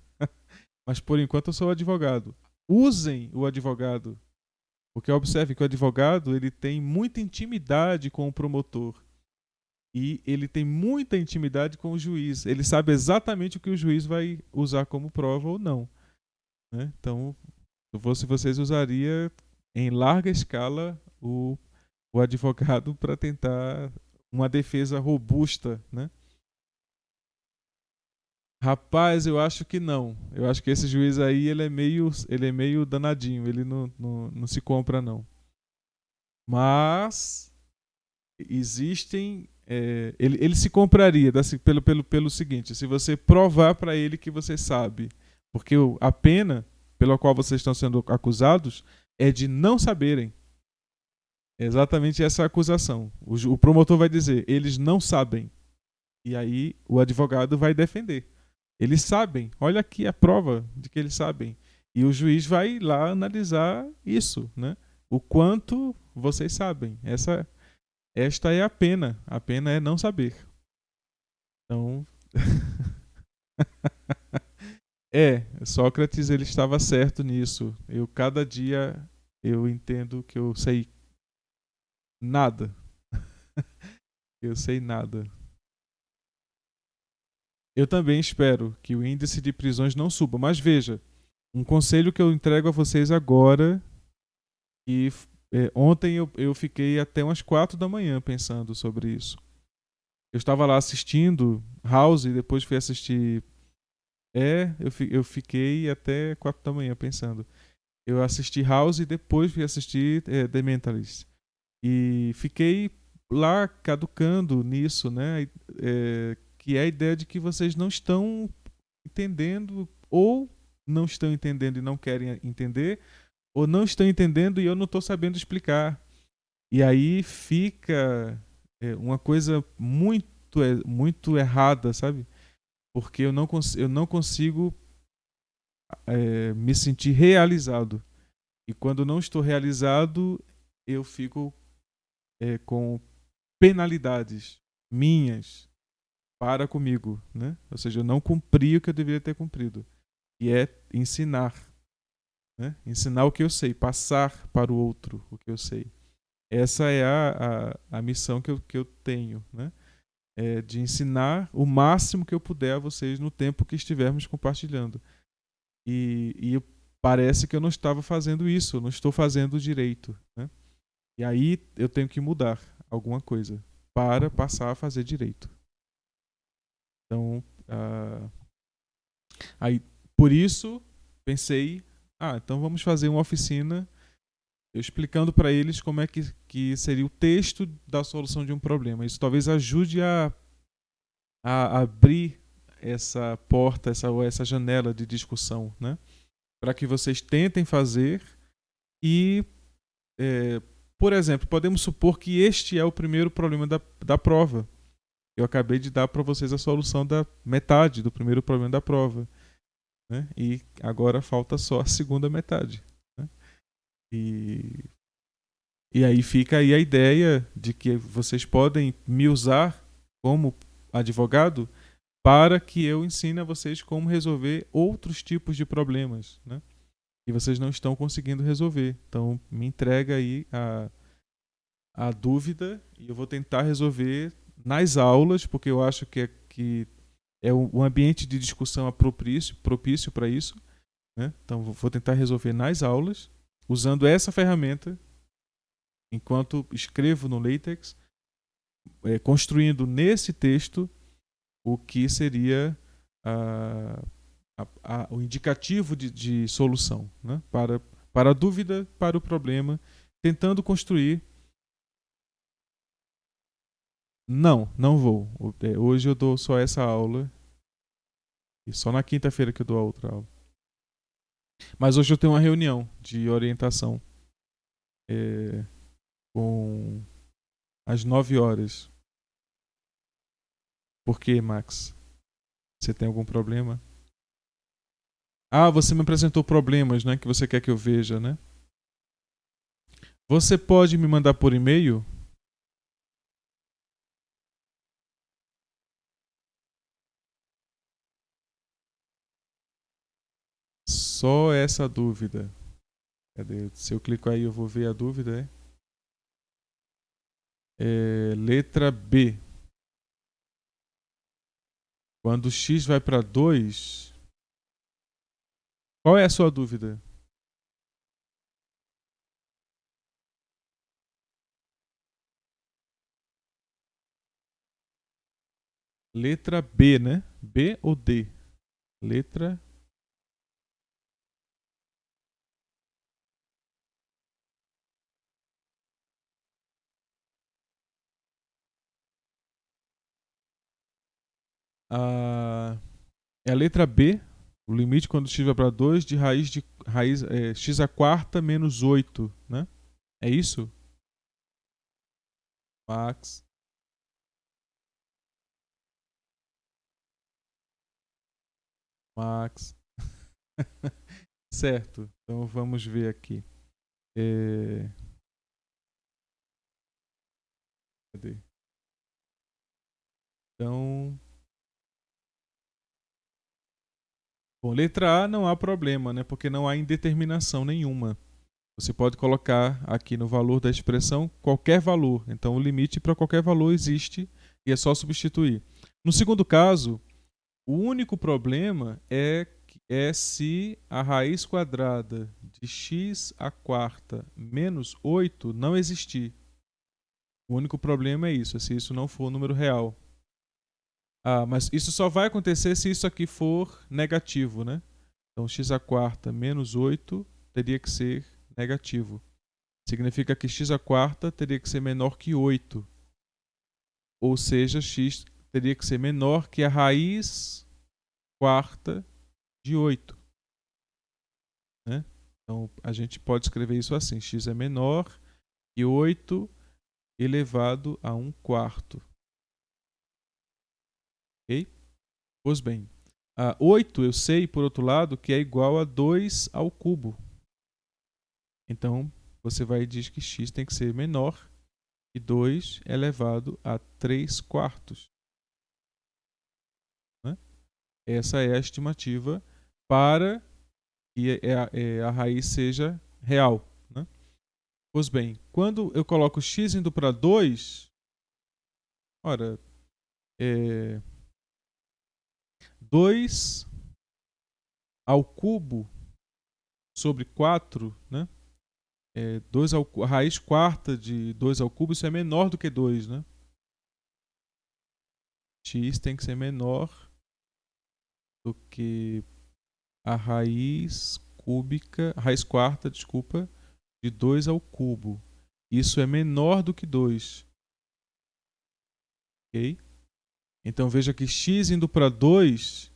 Speaker 1: Mas por enquanto eu sou o advogado. Usem o advogado. Porque observe que o advogado ele tem muita intimidade com o promotor. E ele tem muita intimidade com o juiz. Ele sabe exatamente o que o juiz vai usar como prova ou não. Né? Então, se fosse vocês, usaria em larga escala o advogado para tentar uma defesa robusta. Né? Rapaz, eu acho que não. Eu acho que esse juiz aí ele é meio danadinho. Ele não se compra, não. Mas existem ele se compraria pelo seguinte: se você provar para ele que você sabe, porque a pena pela qual vocês estão sendo acusados é de não saberem. É exatamente essa acusação. O promotor vai dizer: eles não sabem. E aí o advogado vai defender. Eles sabem. Olha aqui a prova de que eles sabem. E o juiz vai lá analisar isso, né? O quanto vocês sabem. Esta é a pena. A pena é não saber. Então, Sócrates ele estava certo nisso. Cada dia eu entendo que eu sei nada. Eu sei nada. Eu também espero que o índice de prisões não suba. Mas veja, um conselho que eu entrego a vocês agora, e ontem eu fiquei até umas 4 da manhã pensando sobre isso. Eu estava lá assistindo House e depois fui assistir. Eu fiquei até 4 da manhã pensando. Eu assisti House e depois fui assistir The Mentalist. E fiquei lá caducando nisso, né? Que é a ideia de que vocês não estão entendendo, ou não estão entendendo e não querem entender, ou não estão entendendo e eu não estou sabendo explicar. E aí fica uma coisa muito errada, sabe? Porque eu não consigo me sentir realizado. E quando não estou realizado, eu fico com penalidades minhas para comigo, né? Ou seja, eu não cumpri o que eu deveria ter cumprido. E é ensinar, né? Ensinar o que eu sei, passar para o outro o que eu sei. Essa é a missão que eu tenho, né? De ensinar o máximo que eu puder a vocês no tempo que estivermos compartilhando. E parece que eu não estava fazendo isso, eu não estou fazendo direito, né? E aí eu tenho que mudar alguma coisa para passar a fazer direito. Então, aí por isso pensei, então vamos fazer uma oficina eu explicando para eles como é que seria o texto da solução de um problema. Isso talvez ajude a abrir essa porta, essa janela de discussão, né? Para que vocês tentem fazer e, por exemplo, podemos supor que este é o primeiro problema da prova. Eu acabei de dar para vocês a solução da metade do primeiro problema da prova, né? E agora falta só a segunda metade, né? E aí fica aí a ideia de que vocês podem me usar como advogado para que eu ensine a vocês como resolver outros tipos de problemas, né? E vocês não estão conseguindo resolver. Então me entrega aí a dúvida e eu vou tentar resolver nas aulas, porque eu acho que é um ambiente de discussão propício para isso, né? Então vou tentar resolver nas aulas usando essa ferramenta enquanto escrevo no LaTeX, construindo nesse texto o que seria o indicativo de solução, né? Para a dúvida, para o problema, tentando construir. Não vou. Hoje eu dou só essa aula e só na quinta-feira que eu dou a outra aula. Mas hoje eu tenho uma reunião de orientação com às 9 horas. Por quê, Max? Você tem algum problema? Você me apresentou problemas, né? Que você quer que eu veja, né? Você pode me mandar por e-mail? Só essa dúvida. Cadê? Se eu clico aí, eu vou ver a dúvida, letra B. Quando x vai para 2, qual é a sua dúvida? Letra B, né? B ou D? Letra É a letra B, o limite quando x vai para 2 de raiz x à quarta menos 8, né? É isso? Max. Max. Certo. Então vamos ver aqui. Cadê? Então, bom, letra A não há problema, né? Porque não há indeterminação nenhuma. Você pode colocar aqui no valor da expressão qualquer valor. Então o limite para qualquer valor existe e é só substituir. No segundo caso, o único problema é se a raiz quadrada de x à quarta menos 8 não existir. O único problema é isso, é se isso não for um número real. Mas isso só vai acontecer se isso aqui for negativo, né? Então x à quarta menos 8 teria que ser negativo. Significa que x à quarta teria que ser menor que 8. Ou seja, x teria que ser menor que a raiz quarta de 8. Né? Então a gente pode escrever isso assim: x é menor que 8 elevado a 1 quarto. Ok? Pois bem, 8 eu sei, por outro lado, que é igual a 2 ao cubo. Então você vai dizer que x tem que ser menor que 2 elevado a 3 quartos. Né? Essa é a estimativa para que a raiz seja real. Né? Pois bem, quando eu coloco x indo para 2, ora, 2 ao cubo sobre 4, né? 2 a raiz quarta de 2 ao cubo, isso é menor do que 2, né? X tem que ser menor do que a raiz cúbica, a raiz quarta, desculpa, de 2 ao cubo. Isso é menor do que 2. Ok? Então veja que x indo para 2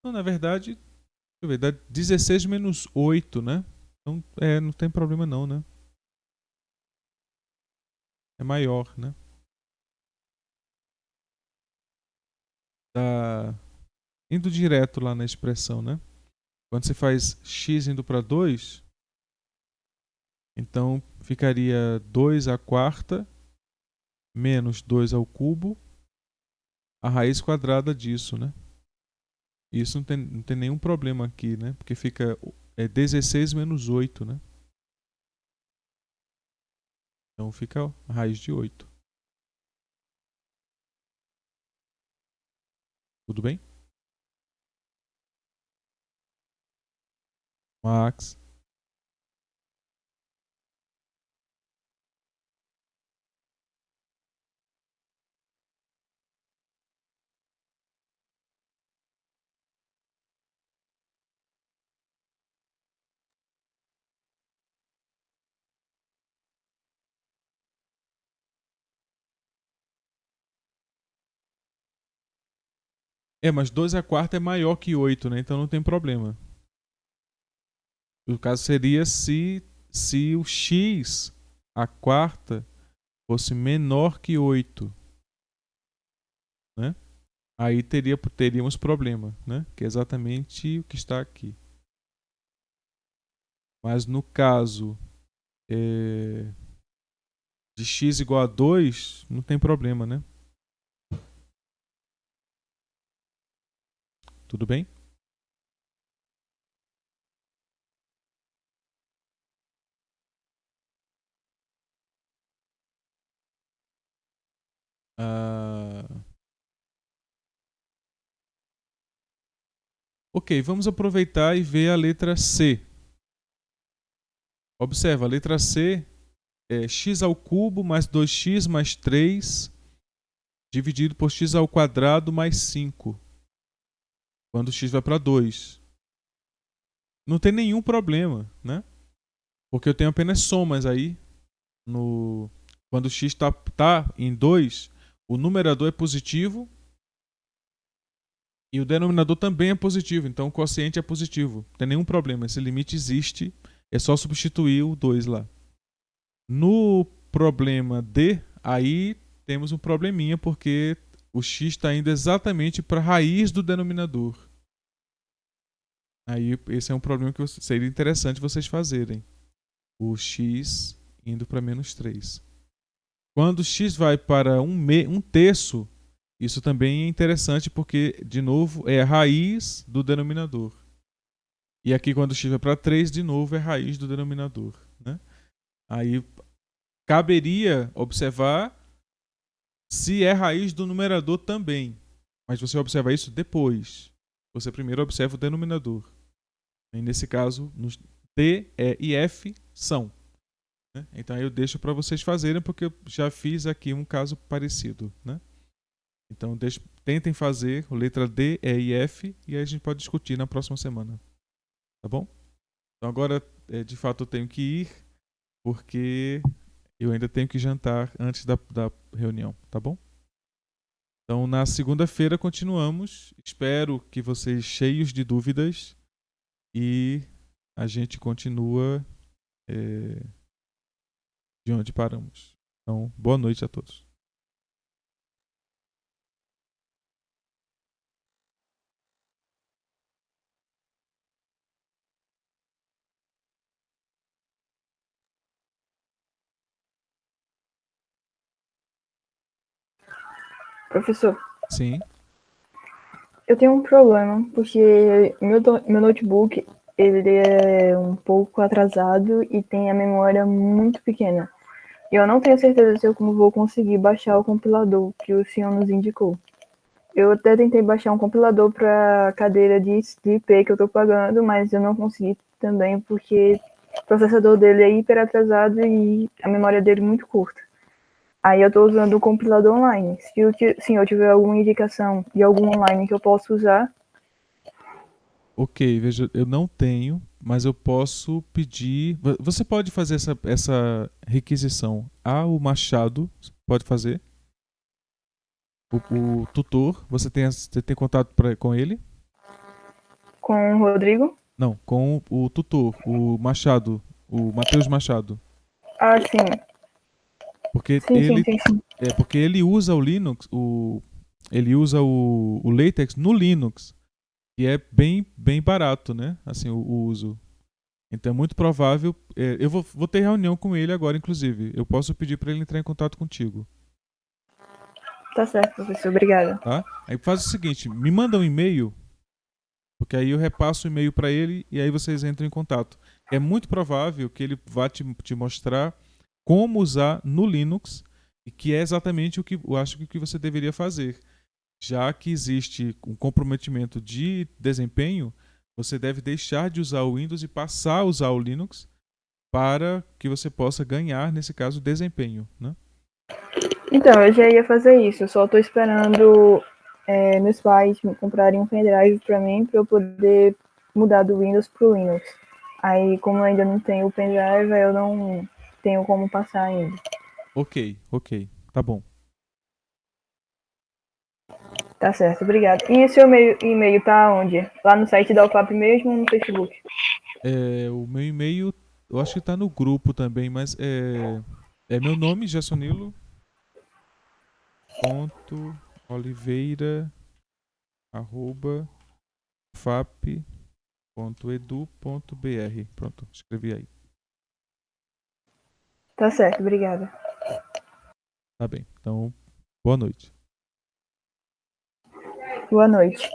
Speaker 1: Não, na verdade, deixa eu ver, dá 16 menos 8, né? Então, não tem problema não, né? É maior, né? Tá indo direto lá na expressão, né? Quando você faz x indo para 2, então ficaria 2 à quarta menos 2 ao cubo, a raiz quadrada disso, né? Isso não tem nenhum problema aqui, né? Porque fica 16 menos 8, né? Então fica a raiz de 8. Tudo bem? Max. Mas 2 à quarta é maior que 8, né? Então não tem problema. O caso seria se o x à quarta fosse menor que 8, né? Aí teríamos problema, né? Que é exatamente o que está aqui. Mas no caso de x igual a 2, não tem problema, né? Tudo bem? Ok, vamos aproveitar e ver a letra C. Observa, a letra C é x ao cubo mais 2x mais 3 dividido por x ao quadrado mais 5. Quando x vai para 2. Não tem nenhum problema, né? Porque eu tenho apenas somas aí no Quando o x está em 2, o numerador é positivo e o denominador também é positivo. Então o quociente é positivo. Não tem nenhum problema. Esse limite existe. É só substituir o 2 lá. No problema D, aí temos um probleminha, porque o x está indo exatamente para a raiz do denominador. Aí esse é um problema que seria interessante vocês fazerem. O x indo para menos 3. Quando o x vai para um terço, isso também é interessante porque, de novo, é a raiz do denominador. E aqui quando o x vai para 3, de novo, é a raiz do denominador. Né? Aí caberia observar se é raiz do numerador também. Mas você observa isso depois. Você primeiro observa o denominador. E nesse caso, nos D, E e F são. Né? Então eu deixo para vocês fazerem, porque eu já fiz aqui um caso parecido. Né? Então tentem fazer a letra D, E e F e aí a gente pode discutir na próxima semana. Tá bom? Então agora, de fato, eu tenho que ir, porque eu ainda tenho que jantar antes da reunião. Tá bom? Então, na segunda-feira continuamos. Espero que vocês cheios de dúvidas e a gente continua de onde paramos. Então, boa noite a todos.
Speaker 3: Professor,
Speaker 1: Sim.
Speaker 3: eu tenho um problema, porque meu notebook ele é um pouco atrasado e tem a memória muito pequena. E eu não tenho certeza se eu vou conseguir baixar o compilador que o senhor nos indicou. Eu até tentei baixar um compilador para a cadeira de IP que eu estou pagando, mas eu não consegui também porque o processador dele é hiper atrasado e a memória dele é muito curta. Aí eu estou usando o compilador online. Se o senhor tiver alguma indicação de algum online que eu possa usar.
Speaker 1: Ok, veja, eu não tenho, mas eu posso pedir. Você pode fazer essa requisição ao Machado, pode fazer. O tutor, você tem contato com ele?
Speaker 3: Com o Rodrigo?
Speaker 1: Não, com o tutor, o Machado, o Matheus Machado.
Speaker 3: Ah, sim.
Speaker 1: Porque
Speaker 3: Sim.
Speaker 1: porque ele usa o Linux, ele usa o LaTeX no Linux, e é bem barato, né? Assim, o uso. Então é muito provável. Eu vou ter reunião com ele agora, inclusive. Eu posso pedir para ele entrar em contato contigo.
Speaker 3: Tá certo, professor. Obrigada.
Speaker 1: Tá? Aí faz o seguinte: me manda um e-mail, porque aí eu repasso o e-mail para ele e aí vocês entram em contato. É muito provável que ele vá te mostrar como usar no Linux, e que é exatamente o que eu acho que você deveria fazer. Já que existe um comprometimento de desempenho, você deve deixar de usar o Windows e passar a usar o Linux para que você possa ganhar, nesse caso, desempenho. Né?
Speaker 3: Então, eu já ia fazer isso. Eu só tô esperando meus pais me comprarem um pendrive para mim para eu poder mudar do Windows pro Linux. Aí, como eu ainda não tenho o pendrive, eu não tenho como passar ainda.
Speaker 1: Ok. Tá bom.
Speaker 3: Tá certo, obrigado. E o seu e-mail tá onde? Lá no site da UFAP mesmo ou no Facebook?
Speaker 1: O meu e-mail, eu acho que está no grupo também, mas é meu nome, Gessonilo. Oliveira @fap.edu.br. Pronto, escrevi aí.
Speaker 3: Tá certo, obrigada.
Speaker 1: Tá bem. Então, boa noite.
Speaker 3: Boa noite.